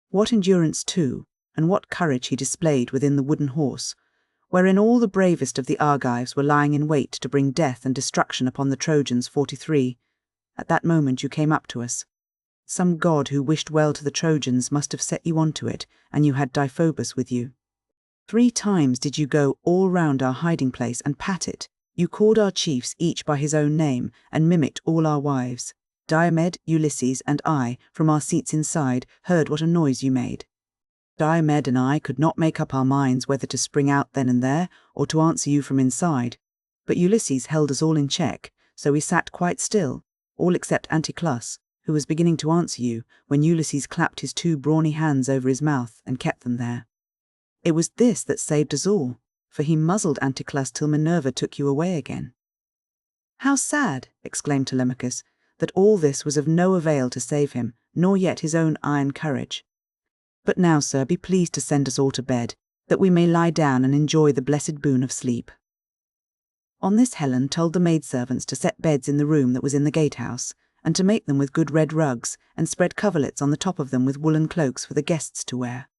S1: What endurance too, and what courage he displayed within the wooden horse, wherein all the bravest of the Argives were lying in wait to bring death and destruction upon the Trojans 43. At that moment you came up to us. Some god who wished well to the Trojans must have set you onto it, and you had Deiphobus with you. 3 times did you go all round our hiding place and pat it. You called our chiefs each by his own name, and mimicked all our wives. Diomed, Ulysses, and I, from our seats inside, heard what a noise you made. Diomed and I could not make up our minds whether to spring out then and there, or to answer you from inside. But Ulysses held us all in check, so we sat quite still, all except Anticlus, who was beginning to answer you, when Ulysses clapped his 2 brawny hands over his mouth and kept them there. It was this that saved us all, for he muzzled Anticlus till Minerva took you away again." "How sad," exclaimed Telemachus, "that all this was of no avail to save him, nor yet his own iron courage. But now, sir, be pleased to send us all to bed, that we may lie down and enjoy the blessed boon of sleep." On this Helen told the maidservants to set beds in the room that was in the gatehouse, and to make them with good red rugs, and spread coverlets on the top of them with woolen cloaks for the guests to wear.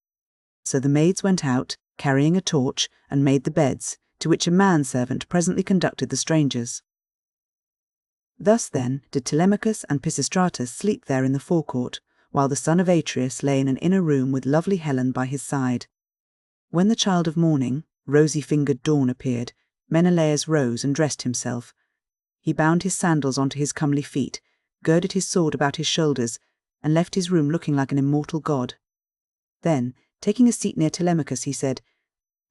S1: So the maids went out, carrying a torch, and made the beds, to which a manservant presently conducted the strangers. Thus then did Telemachus and Pisistratus sleep there in the forecourt, while the son of Atreus lay in an inner room with lovely Helen by his side. When the child of morning, rosy-fingered dawn, appeared, Menelaus rose and dressed himself. He bound his sandals onto his comely feet, girded his sword about his shoulders, and left his room looking like an immortal god. Then, taking a seat near Telemachus, he said,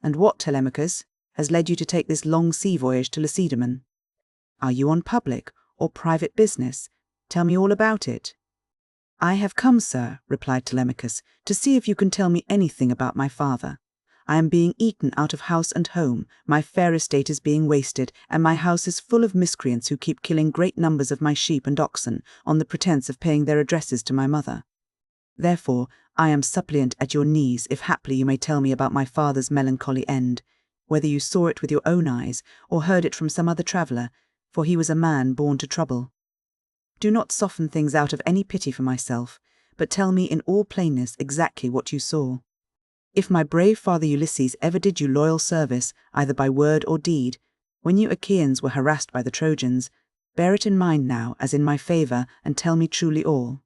S1: "And what, Telemachus, has led you to take this long sea voyage to Lacedaemon? Are you on public or private business? Tell me all about it." "I have come, sir," replied Telemachus, "to see if you can tell me anything about my father. I am being eaten out of house and home, my fair estate is being wasted, and my house is full of miscreants who keep killing great numbers of my sheep and oxen, on the pretence of paying their addresses to my mother. Therefore I am suppliant at your knees, if haply you may tell me about my father's melancholy end, whether you saw it with your own eyes, or heard it from some other traveller, for he was a man born to trouble. Do not soften things out of any pity for myself, but tell me in all plainness exactly what you saw. If my brave father Ulysses ever did you loyal service, either by word or deed, when you Achaeans were harassed by the Trojans, bear it in mind now as in my favour, and tell me truly all.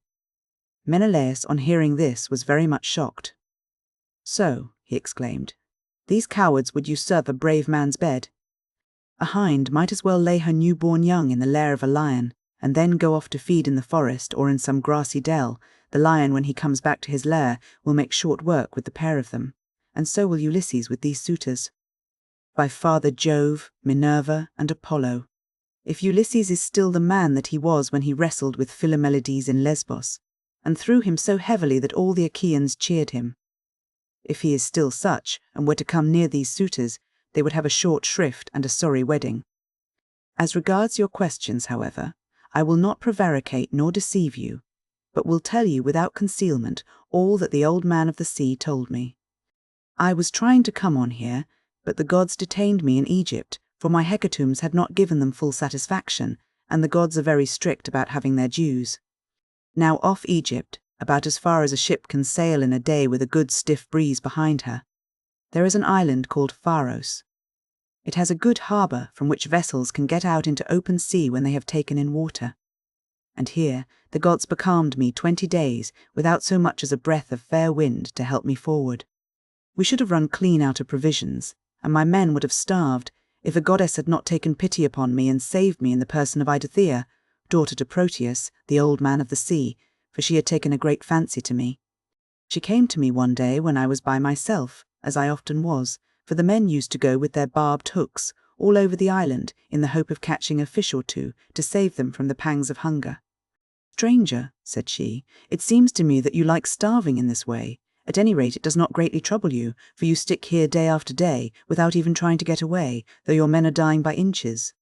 S1: Menelaus, on hearing this, was very much shocked. So, he exclaimed, these cowards would usurp a brave man's bed. A hind might as well lay her newborn young in the lair of a lion, and then go off to feed in the forest or in some grassy dell. The lion, when he comes back to his lair, will make short work with the pair of them, and so will Ulysses with these suitors. By Father Jove, Minerva, and Apollo, if Ulysses is still the man that he was when he wrestled with Philomelides in Lesbos, and threw him so heavily that all the Achaeans cheered him, if he is still such, and were to come near these suitors, they would have a short shrift and a sorry wedding. As regards your questions, however, I will not prevaricate nor deceive you, but will tell you without concealment all that the old man of the sea told me. I was trying to come on here, but the gods detained me in Egypt, for my hecatombs had not given them full satisfaction, and the gods are very strict about having their dues. Now off Egypt, about as far as a ship can sail in a day with a good stiff breeze behind her, there is an island called Pharos. It has a good harbour from which vessels can get out into open sea when they have taken in water. And here the gods becalmed me 20 days without so much as a breath of fair wind to help me forward. We should have run clean out of provisions, and my men would have starved, if a goddess had not taken pity upon me and saved me in the person of Ithaca, daughter to Proteus, the old man of the sea, for she had taken a great fancy to me. She came to me one day when I was by myself, as I often was, for the men used to go with their barbed hooks all over the island in the hope of catching a fish or two to save them from the pangs of hunger. Stranger, said she, it seems to me that you like starving in this way. At any rate, it does not greatly trouble you, for you stick here day after day, without even trying to get away, though your men are dying by inches.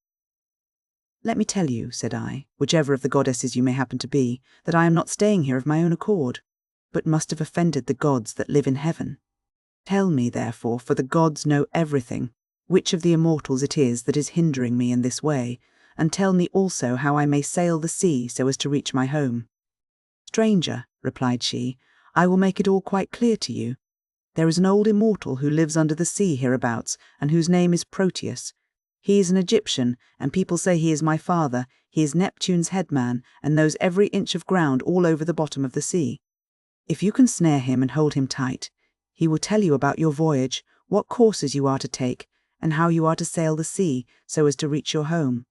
S1: Let me tell you, said I, whichever of the goddesses you may happen to be, that I am not staying here of my own accord, but must have offended the gods that live in heaven. Tell me, therefore, for the gods know everything, which of the immortals it is that is hindering me in this way, and tell me also how I may sail the sea so as to reach my home. Stranger, replied she, I will make it all quite clear to you. There is an old immortal who lives under the sea hereabouts, and whose name is Proteus. He is an Egyptian, and people say he is my father. He is Neptune's headman, and knows every inch of ground all over the bottom of the sea. If you can snare him and hold him tight, he will tell you about your voyage, what courses you are to take, and how you are to sail the sea so as to reach your home.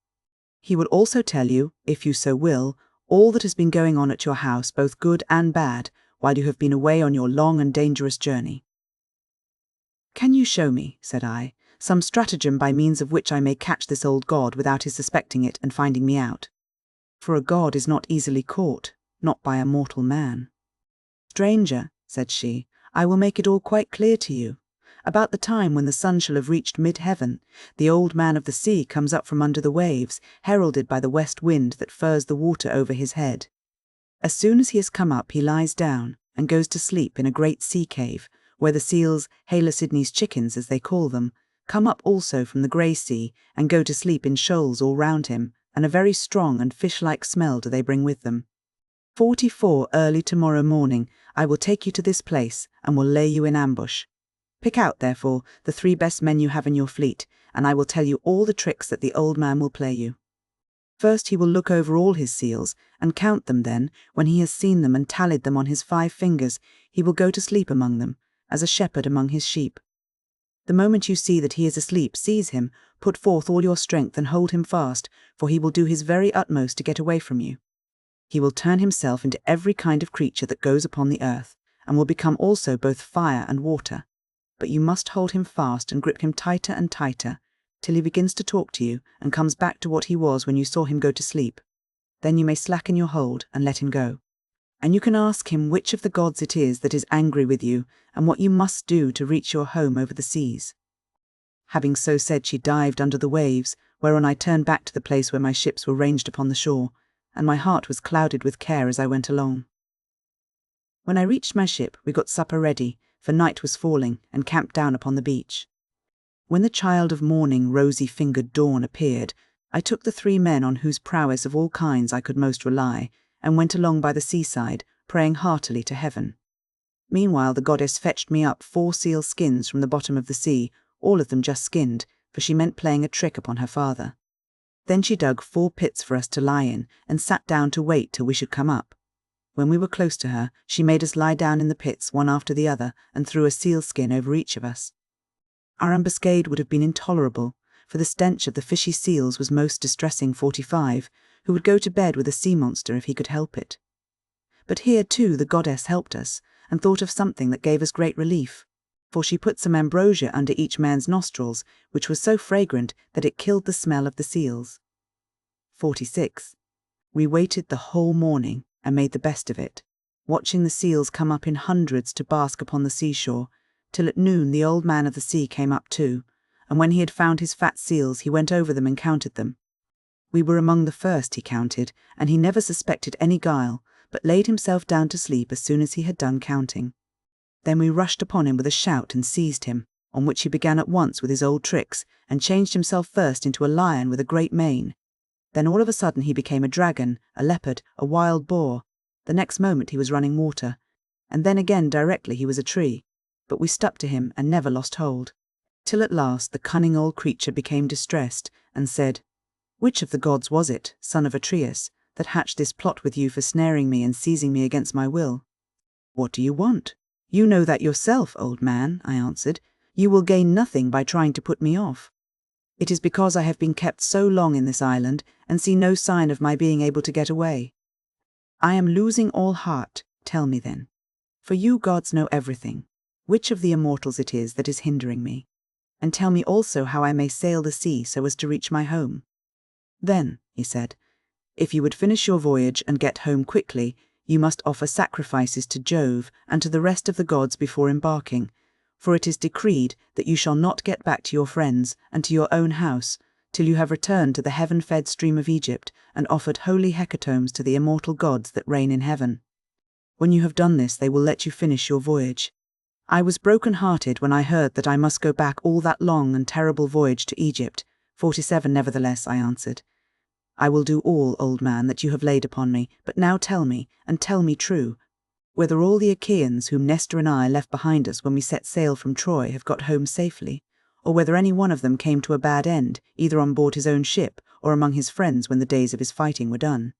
S1: He will also tell you, if you so will, all that has been going on at your house, both good and bad, while you have been away on your long and dangerous journey. Can you show me, said I, some stratagem by means of which I may catch this old god without his suspecting it and finding me out? For a god is not easily caught, not by a mortal man. Stranger, said she, I will make it all quite clear to you. About the time when the sun shall have reached mid-heaven, the old man of the sea comes up from under the waves, heralded by the west wind that furs the water over his head. As soon as he has come up, he lies down and goes to sleep in a great sea cave, where the seals, Halosydne's chickens as they call them, come up also from the grey sea and go to sleep in shoals all round him, and a very strong and fish-like smell do they bring with them. 44 early tomorrow morning I will take you to this place and will lay you in ambush. Pick out, therefore, the 3 best men you have in your fleet, and I will tell you all the tricks that the old man will play you. First he will look over all his seals, and count them. Then, when he has seen them and tallied them on his 5 fingers, he will go to sleep among them, as a shepherd among his sheep. The moment you see that he is asleep, seize him, put forth all your strength and hold him fast, for he will do his very utmost to get away from you. He will turn himself into every kind of creature that goes upon the earth, and will become also both fire and water. But you must hold him fast and grip him tighter and tighter, till he begins to talk to you and comes back to what he was when you saw him go to sleep. Then you may slacken your hold and let him go. and you can ask him which of the gods it is that is angry with you, and what you must do to reach your home over the seas." Having so said, she dived under the waves, whereon I turned back to the place where my ships were ranged upon the shore, and my heart was clouded with care as I went along. When I reached my ship, we got supper ready, for night was falling, and camped down upon the beach. When the child of morning, rosy-fingered dawn appeared, I took the 3 men on whose prowess of all kinds I could most rely, and went along by the seaside, praying heartily to heaven. Meanwhile the goddess fetched me up 4 seal skins from the bottom of the sea, all of them just skinned, for she meant playing a trick upon her father. Then she dug 4 pits for us to lie in, and sat down to wait till we should come up. When we were close to her, she made us lie down in the pits one after the other, and threw a seal skin over each of us. Our ambuscade would have been intolerable, for the stench of the fishy seals was most distressing 45, who would go to bed with a sea monster if he could help it. But here too the goddess helped us, and thought of something that gave us great relief, for she put some ambrosia under each man's nostrils, which was so fragrant that it killed the smell of the seals. 46. We waited the whole morning, and made the best of it, watching the seals come up in hundreds to bask upon the seashore, till at noon the old man of the sea came up too, and when he had found his fat seals he went over them and counted them. We were among the first he counted, and he never suspected any guile, but laid himself down to sleep as soon as he had done counting. Then we rushed upon him with a shout and seized him, on which he began at once with his old tricks, and changed himself first into a lion with a great mane. Then all of a sudden he became a dragon, a leopard, a wild boar. The next moment he was running water, and then again directly he was a tree. But we stuck to him and never lost hold, till at last the cunning old creature became distressed, and said, "Which of the gods was it, son of Atreus, that hatched this plot with you for snaring me and seizing me against my will?" "What do you want? You know that yourself, old man," I answered. "You will gain nothing by trying to put me off. It is because I have been kept so long in this island, and see no sign of my being able to get away. I am losing all heart. Tell me then, for you gods know everything, which of the immortals it is that is hindering me, and tell me also how I may sail the sea so as to reach my home." "Then," he said, "if you would finish your voyage and get home quickly, you must offer sacrifices to Jove and to the rest of the gods before embarking, for it is decreed that you shall not get back to your friends and to your own house till you have returned to the heaven-fed stream of Egypt and offered holy hecatombs to the immortal gods that reign in heaven. When you have done this, they will let you finish your voyage. I was broken-hearted when I heard that I must go back all that long and terrible voyage to Egypt. 47 nevertheless, I answered. I will do all, old man, that you have laid upon me, but now tell me, and tell me true, whether all the Achaeans whom Nestor and I left behind us when we set sail from Troy have got home safely, or whether any one of them came to a bad end, either on board his own ship or among his friends when the days of his fighting were done."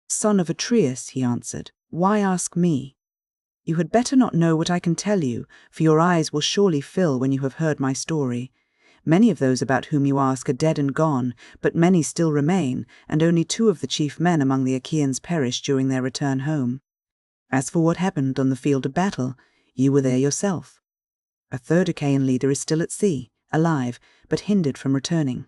S1: "Son of Atreus," he answered, "why ask me? You had better not know what I can tell you, for your eyes will surely fill when you have heard my story. Many of those about whom you ask are dead and gone, but many still remain, and only 2 of the chief men among the Achaeans perished during their return home. As for what happened on the field of battle, you were there yourself. A 3rd Achaean leader is still at sea, alive, but hindered from returning.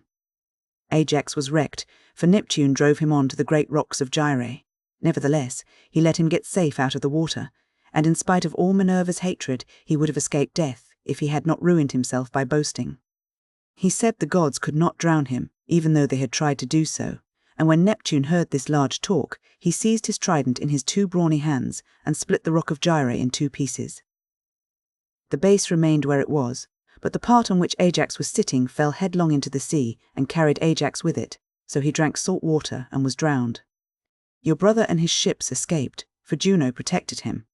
S1: Ajax was wrecked, for Neptune drove him on to the great rocks of Gyrae. Nevertheless, he let him get safe out of the water, and in spite of all Minerva's hatred, he would have escaped death if he had not ruined himself by boasting. He said the gods could not drown him, even though they had tried to do so, and when Neptune heard this large talk, he seized his trident in his 2 brawny hands and split the rock of Gyrae in 2 pieces. The base remained where it was, but the part on which Ajax was sitting fell headlong into the sea and carried Ajax with it, so he drank salt water and was drowned. Your brother and his ships escaped, for Juno protected him.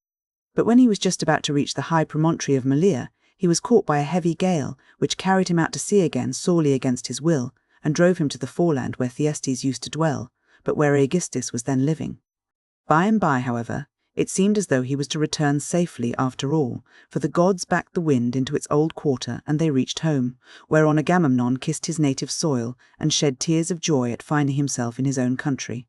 S1: But when he was just about to reach the high promontory of Malea, he was caught by a heavy gale, which carried him out to sea again sorely against his will, and drove him to the foreland where Thyestes used to dwell, but where Aegisthus was then living. By and by, however, it seemed as though he was to return safely after all, for the gods backed the wind into its old quarter and they reached home, whereon Agamemnon kissed his native soil and shed tears of joy at finding himself in his own country.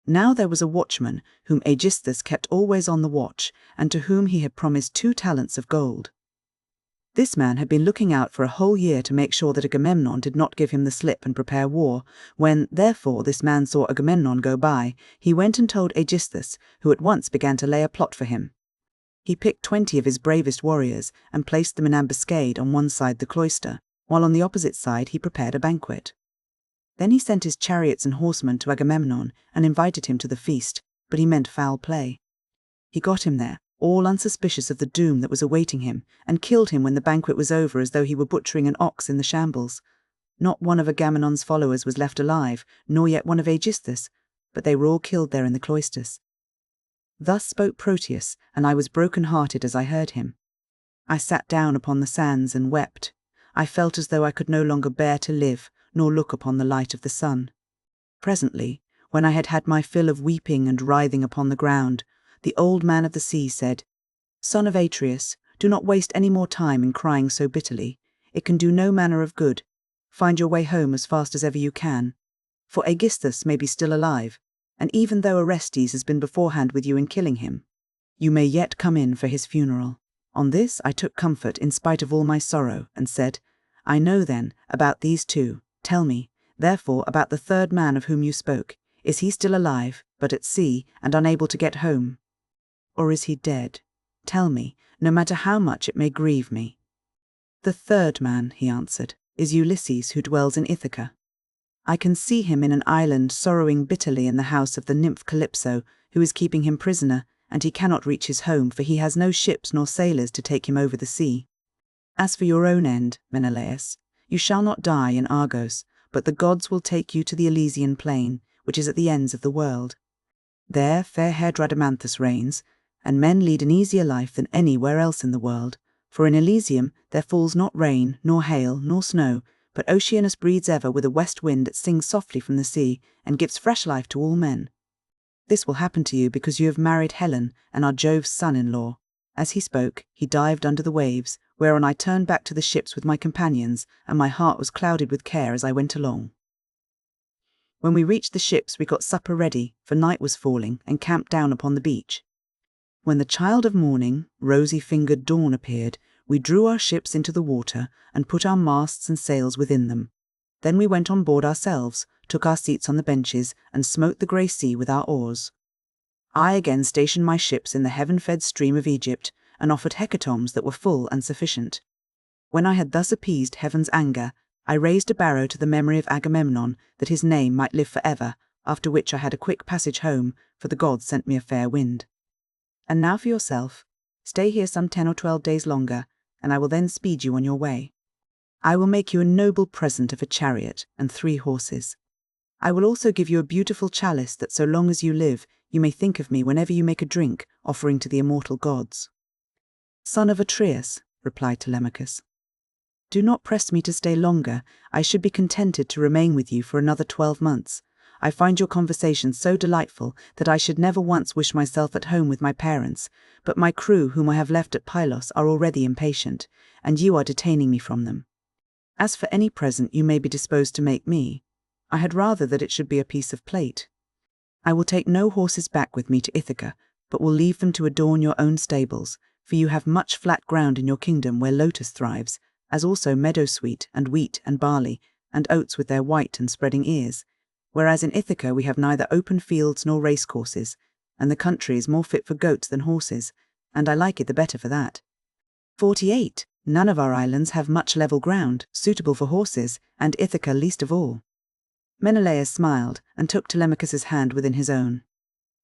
S1: Now there was a watchman whom Aegisthus kept always on the watch, and to whom he had promised 2 talents of gold. This man had been looking out for a whole year to make sure that Agamemnon did not give him the slip and prepare war. When, therefore, this man saw Agamemnon go by, he went and told Aegisthus, who at once began to lay a plot for him. He picked 20 of his bravest warriors and placed them in ambuscade on one side the cloister, while on the opposite side he prepared a banquet. Then he sent his chariots and horsemen to Agamemnon and invited him to the feast, but he meant foul play. He got him there, all unsuspicious of the doom that was awaiting him, and killed him when the banquet was over as though he were butchering an ox in the shambles. Not one of Agamemnon's followers was left alive, nor yet one of Aegisthus, but they were all killed there in the cloisters. Thus spoke Proteus, and I was broken-hearted as I heard him. I sat down upon the sands and wept. I felt as though I could no longer bear to live, nor look upon the light of the sun. Presently, when I had had my fill of weeping and writhing upon the ground, the old man of the sea said, "Son of Atreus, do not waste any more time in crying so bitterly. It can do no manner of good. Find your way home as fast as ever you can. For Aegisthus may be still alive, and even though Orestes has been beforehand with you in killing him, you may yet come in for his funeral." On this I took comfort in spite of all my sorrow, and said, "I know then about these two. Tell me, therefore, about the third man of whom you spoke. Is he still alive, but at sea, and unable to get home? Or is he dead? Tell me, no matter how much it may grieve me." "The third man," he answered, "is Ulysses, who dwells in Ithaca. I can see him in an island sorrowing bitterly in the house of the nymph Calypso, who is keeping him prisoner, and he cannot reach his home, for he has no ships nor sailors to take him over the sea. As for your own end, Menelaus, you shall not die in Argos, but the gods will take you to the Elysian plain, which is at the ends of the world. There fair-haired Rhadamanthus reigns, and men lead an easier life than anywhere else in the world, for in Elysium there falls not rain, nor hail, nor snow, but Oceanus breathes ever with a west wind that sings softly from the sea, and gives fresh life to all men. This will happen to you because you have married Helen, and are Jove's son-in-law." As he spoke, he dived under the waves, whereon I turned back to the ships with my companions, and my heart was clouded with care as I went along. When we reached the ships we got supper ready, for night was falling, and camped down upon the beach. When the child of morning, rosy-fingered dawn appeared, we drew our ships into the water, and put our masts and sails within them. Then we went on board ourselves, took our seats on the benches, and smote the grey sea with our oars. I again stationed my ships in the heaven-fed stream of Egypt, and offered hecatombs that were full and sufficient. When I had thus appeased heaven's anger, I raised a barrow to the memory of Agamemnon, that his name might live for ever, after which I had a quick passage home, for the gods sent me a fair wind. And now for yourself. Stay here some 10 or 12 days longer, and I will then speed you on your way. I will make you a noble present of a chariot and 3 horses. I will also give you a beautiful chalice that so long as you live, you may think of me whenever you make a drink, offering to the immortal gods." "Son of Atreus," replied Telemachus, "do not press me to stay longer. I should be contented to remain with you for another 12 months. I find your conversation so delightful that I should never once wish myself at home with my parents, but my crew whom I have left at Pylos are already impatient, and you are detaining me from them. As for any present you may be disposed to make me, I had rather that it should be a piece of plate. I will take no horses back with me to Ithaca, but will leave them to adorn your own stables, for you have much flat ground in your kingdom where lotus thrives, as also meadow-sweet and wheat and barley, and oats with their white and spreading ears, whereas in Ithaca we have neither open fields nor racecourses, and the country is more fit for goats than horses, and I like it the better for that. 48. None of our islands have much level ground, suitable for horses, and Ithaca least of all." Menelaus smiled, and took Telemachus's hand within his own.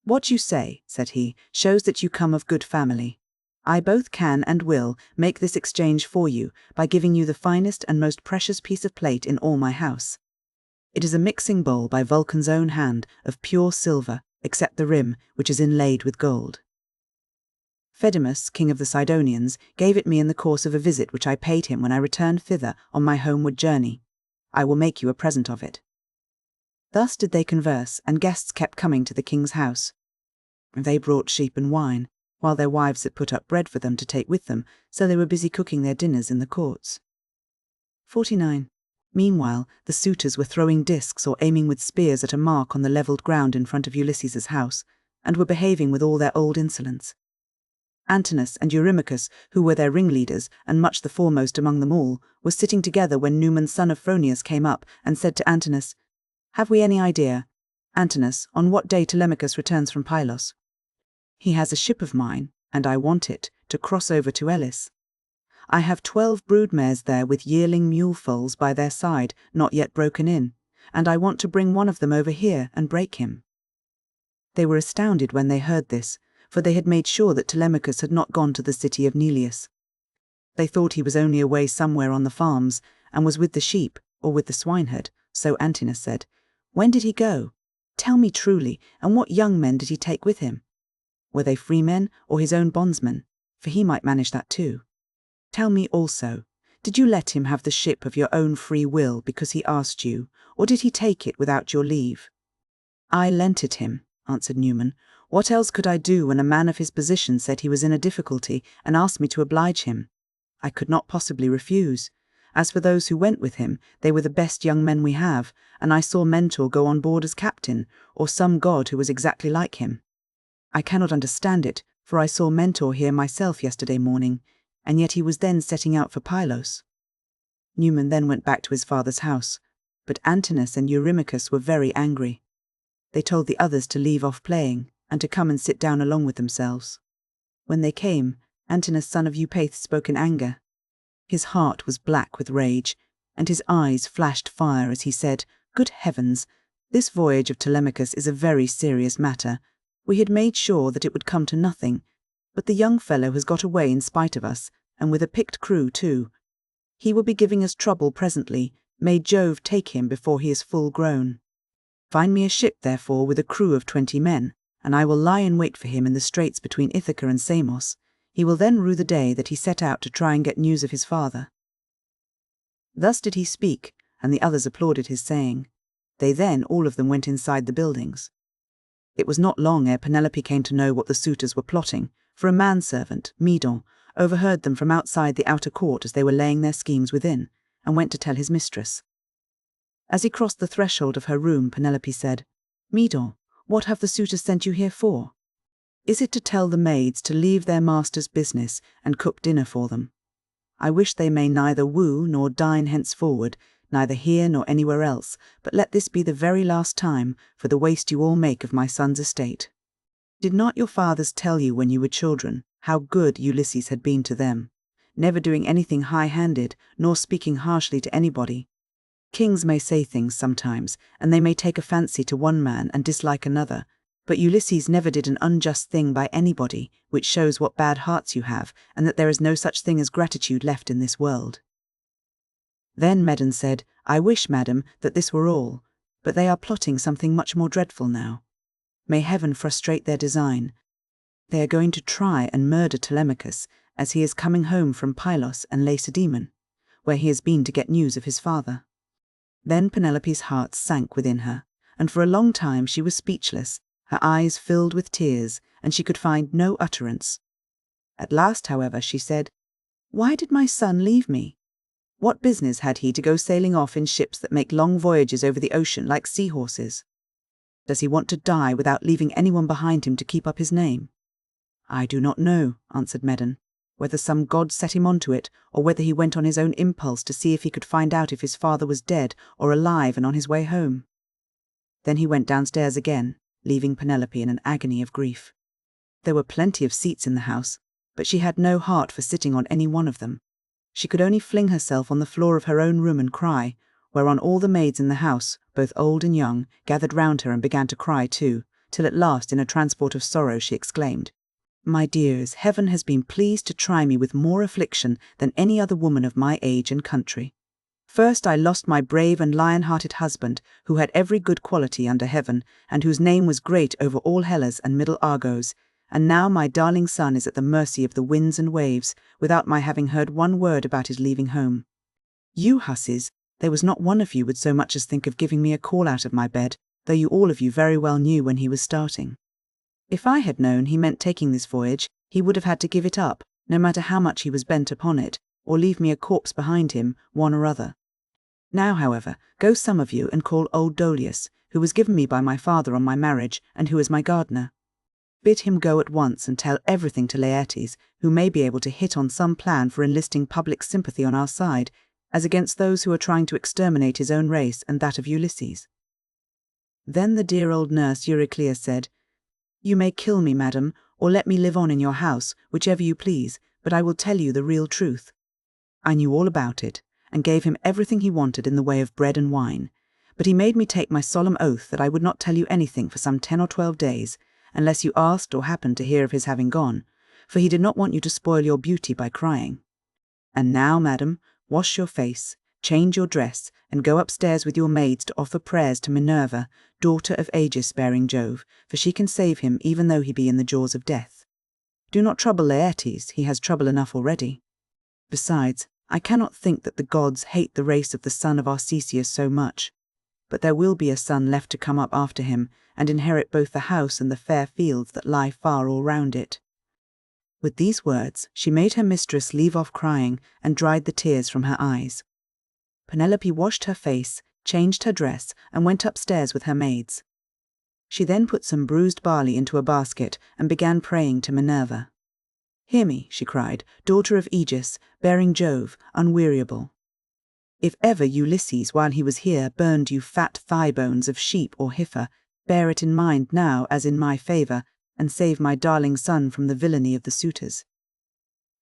S1: "What you say," said he, "shows that you come of good family. I both can and will make this exchange for you by giving you the finest and most precious piece of plate in all my house. It is a mixing bowl by Vulcan's own hand, of pure silver, except the rim, which is inlaid with gold. Phedemus, king of the Sidonians, gave it me in the course of a visit which I paid him when I returned thither on my homeward journey. I will make you a present of it." Thus did they converse, and guests kept coming to the king's house. They brought sheep and wine, while their wives had put up bread for them to take with them, so they were busy cooking their dinners in the courts. 49. Meanwhile, the suitors were throwing discs or aiming with spears at a mark on the levelled ground in front of Ulysses's house, and were behaving with all their old insolence. Antinous and Eurymachus, who were their ringleaders and much the foremost among them all, were sitting together when Numan son of Phronius came up and said to Antinous, "Have we any idea, Antinous, on what day Telemachus returns from Pylos? He has a ship of mine, and I want it, to cross over to Elis. I have 12 broodmares there with yearling mule foals by their side, not yet broken in, and I want to bring one of them over here and break him." They were astounded when they heard this, for they had made sure that Telemachus had not gone to the city of Neleus. They thought he was only away somewhere on the farms, and was with the sheep, or with the swineherd, so Antinous said, "When did he go? Tell me truly, and what young men did he take with him? Were they freemen, or his own bondsmen? For he might manage that too. Tell me also, did you let him have the ship of your own free will because he asked you, or did he take it without your leave?" "I lent it him," answered Numan. "What else could I do when a man of his position said he was in a difficulty and asked me to oblige him? I could not possibly refuse. As for those who went with him, they were the best young men we have, and I saw Mentor go on board as captain, or some god who was exactly like him. I cannot understand it, for I saw Mentor here myself yesterday morning, and yet he was then setting out for Pylos." Numan then went back to his father's house, but Antinous and Eurymachus were very angry. They told the others to leave off playing, and to come and sit down along with themselves. When they came, Antinous son of Eupath spoke in anger. His heart was black with rage, and his eyes flashed fire as he said, "Good heavens, this voyage of Telemachus is a very serious matter. We had made sure that it would come to nothing, but the young fellow has got away in spite of us, and with a picked crew too. He will be giving us trouble presently. May Jove take him before he is full grown. Find me a ship, therefore, with a crew of 20 men, and I will lie in wait for him in the straits between Ithaca and Samos. He will then rue the day that he set out to try and get news of his father." Thus did he speak, and the others applauded his saying. They then all of them went inside the buildings. It was not long ere Penelope came to know what the suitors were plotting, for a manservant, Medon, overheard them from outside the outer court as they were laying their schemes within, and went to tell his mistress. As he crossed the threshold of her room, Penelope said, "Medon, what have the suitors sent you here for? Is it to tell the maids to leave their master's business and cook dinner for them? I wish they may neither woo nor dine henceforward, neither here nor anywhere else, but let this be the very last time for the waste you all make of my son's estate. Did not your fathers tell you when you were children how good Ulysses had been to them, never doing anything high-handed, nor speaking harshly to anybody? Kings may say things sometimes, and they may take a fancy to one man and dislike another, but Ulysses never did an unjust thing by anybody, which shows what bad hearts you have, and that there is no such thing as gratitude left in this world." Then Medon said, "I wish, madam, that this were all, but they are plotting something much more dreadful now. May heaven frustrate their design. They are going to try and murder Telemachus, as he is coming home from Pylos and Lacedaemon, where he has been to get news of his father." Then Penelope's heart sank within her, and for a long time she was speechless, her eyes filled with tears, and she could find no utterance. At last, however, she said, "Why did my son leave me? What business had he to go sailing off in ships that make long voyages over the ocean like seahorses? Does he want to die without leaving anyone behind him to keep up his name?" "I do not know," answered Medon, "whether some god set him onto it, or whether he went on his own impulse to see if he could find out if his father was dead or alive and on his way home." Then he went downstairs again, leaving Penelope in an agony of grief. There were plenty of seats in the house, but she had no heart for sitting on any one of them. She could only fling herself on the floor of her own room and cry, whereon all the maids in the house, both old and young, gathered round her and began to cry too, till at last in a transport of sorrow she exclaimed, "My dears, heaven has been pleased to try me with more affliction than any other woman of my age and country. First I lost my brave and lion-hearted husband, who had every good quality under heaven, and whose name was great over all Hellas and middle Argos, and now my darling son is at the mercy of the winds and waves, without my having heard one word about his leaving home. You hussies, there was not one of you would so much as think of giving me a call out of my bed, though you all of you very well knew when he was starting. If I had known he meant taking this voyage, he would have had to give it up, no matter how much he was bent upon it, or leave me a corpse behind him, one or other. Now, however, go some of you and call old Dolius, who was given me by my father on my marriage, and who is my gardener. Bid him go at once and tell everything to Laertes, who may be able to hit on some plan for enlisting public sympathy on our side, as against those who are trying to exterminate his own race and that of Ulysses." Then the dear old nurse Euryclea said, "You may kill me, madam, or let me live on in your house, whichever you please, but I will tell you the real truth. I knew all about it, and gave him everything he wanted in the way of bread and wine, but he made me take my solemn oath that I would not tell you anything for some 10 or 12 days, unless you asked or happened to hear of his having gone, for he did not want you to spoil your beauty by crying. And now, madam, wash your face, change your dress, and go upstairs with your maids to offer prayers to Minerva, daughter of aegis-bearing Jove, for she can save him even though he be in the jaws of death. Do not trouble Laertes, he has trouble enough already. Besides, I cannot think that the gods hate the race of the son of Arcesius so much. But there will be a son left to come up after him, and inherit both the house and the fair fields that lie far all round it." With these words, she made her mistress leave off crying, and dried the tears from her eyes. Penelope washed her face, changed her dress, and went upstairs with her maids. She then put some bruised barley into a basket, and began praying to Minerva. "Hear me," she cried, "daughter of Aegis, bearing Jove, unweariable. If ever Ulysses, while he was here, burned you fat thigh bones of sheep or heifer, bear it in mind now as in my favour, and save my darling son from the villainy of the suitors."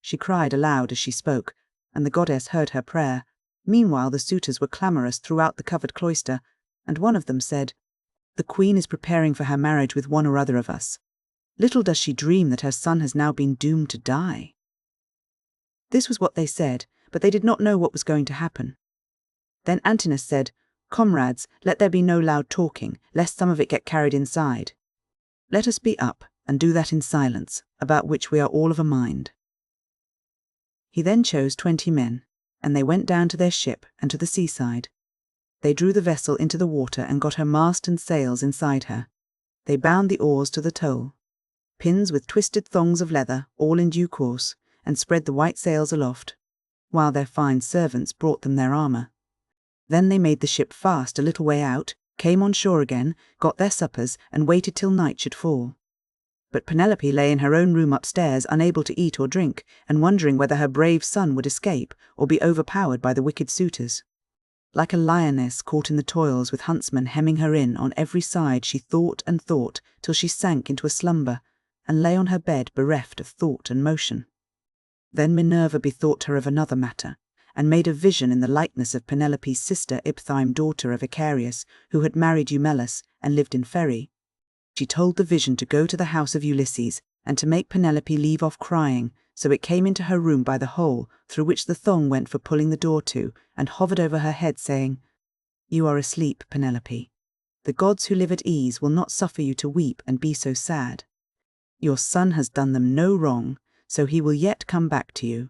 S1: She cried aloud as she spoke, and the goddess heard her prayer. Meanwhile the suitors were clamorous throughout the covered cloister, and one of them said, "The queen is preparing for her marriage with one or other of us. Little does she dream that her son has now been doomed to die." This was what they said, but they did not know what was going to happen. Then Antinous said, "Comrades, let there be no loud talking, lest some of it get carried inside. Let us be up, and do that in silence, about which we are all of a mind." He then chose 20 men, and they went down to their ship and to the seaside. They drew the vessel into the water and got her mast and sails inside her. They bound the oars to the tow, pins with twisted thongs of leather, all in due course, and spread the white sails aloft, while their fine servants brought them their armour. Then they made the ship fast a little way out, came on shore again, got their suppers, and waited till night should fall. But Penelope lay in her own room upstairs, unable to eat or drink, and wondering whether her brave son would escape, or be overpowered by the wicked suitors. Like a lioness caught in the toils, with huntsmen hemming her in on every side, she thought and thought, till she sank into a slumber, and lay on her bed bereft of thought and motion. Then Minerva bethought her of another matter, and made a vision in the likeness of Penelope's sister Iphthyme, daughter of Icarius, who had married Eumelus and lived in Phery. She told the vision to go to the house of Ulysses, and to make Penelope leave off crying, so it came into her room by the hole, through which the thong went for pulling the door to, and hovered over her head, saying, "You are asleep, Penelope. The gods who live at ease will not suffer you to weep and be so sad. Your son has done them no wrong, so he will yet come back to you."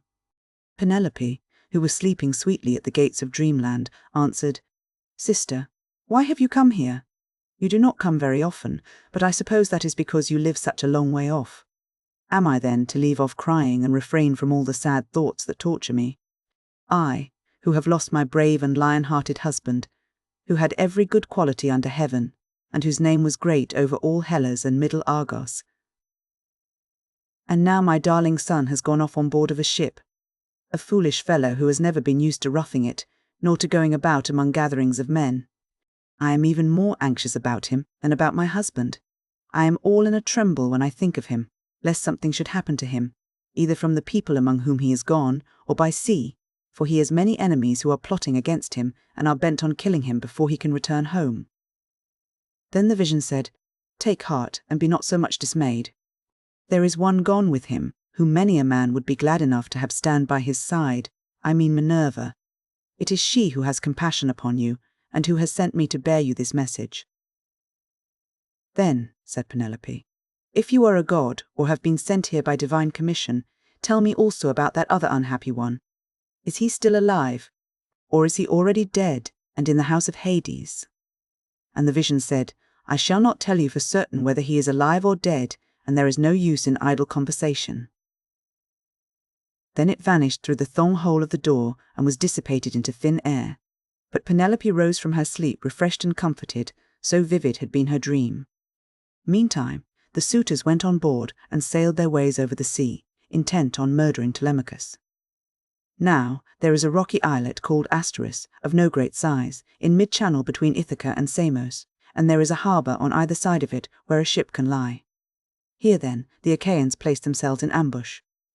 S1: Penelope, who was sleeping sweetly at the gates of dreamland, answered, "Sister, why have you come here? You do not come very often, but I suppose that is because you live such a long way off. Am I, then, to leave off crying and refrain from all the sad thoughts that torture me? I, who have lost my brave and lion-hearted husband, who had every good quality under heaven, and whose name was great over all Hellas and middle Argos. And now my darling son has gone off on board of a ship, a foolish fellow who has never been used to roughing it, nor to going about among gatherings of men. I am even more anxious about him than about my husband. I am all in a tremble when I think of him, lest something should happen to him, either from the people among whom he is gone, or by sea, for he has many enemies who are plotting against him, and are bent on killing him before he can return home." Then the vision said, "Take heart, and be not so much dismayed. There is one gone with him, whom many a man would be glad enough to have stand by his side, I mean Minerva. It is she who has compassion upon you, and who has sent me to bear you this message." "Then," said Penelope, "if you are a god, or have been sent here by divine commission, tell me also about that other unhappy one. Is he still alive, or is he already dead, and in the house of Hades?" And the vision said, "I shall not tell you for certain whether he is alive or dead, and there is no use in idle conversation." Then it vanished through the thong hole of the door, and was dissipated into thin air. But Penelope rose from her sleep refreshed and comforted, so vivid had been her dream. Meantime, the suitors went on board and sailed their ways over the sea, intent on murdering Telemachus. Now there is a rocky islet called Asteris, of no great size, in mid-channel between Ithaca and Samos, and there is a harbour on either side of it where a ship can lie. Here then the Achaeans placed themselves in ambush,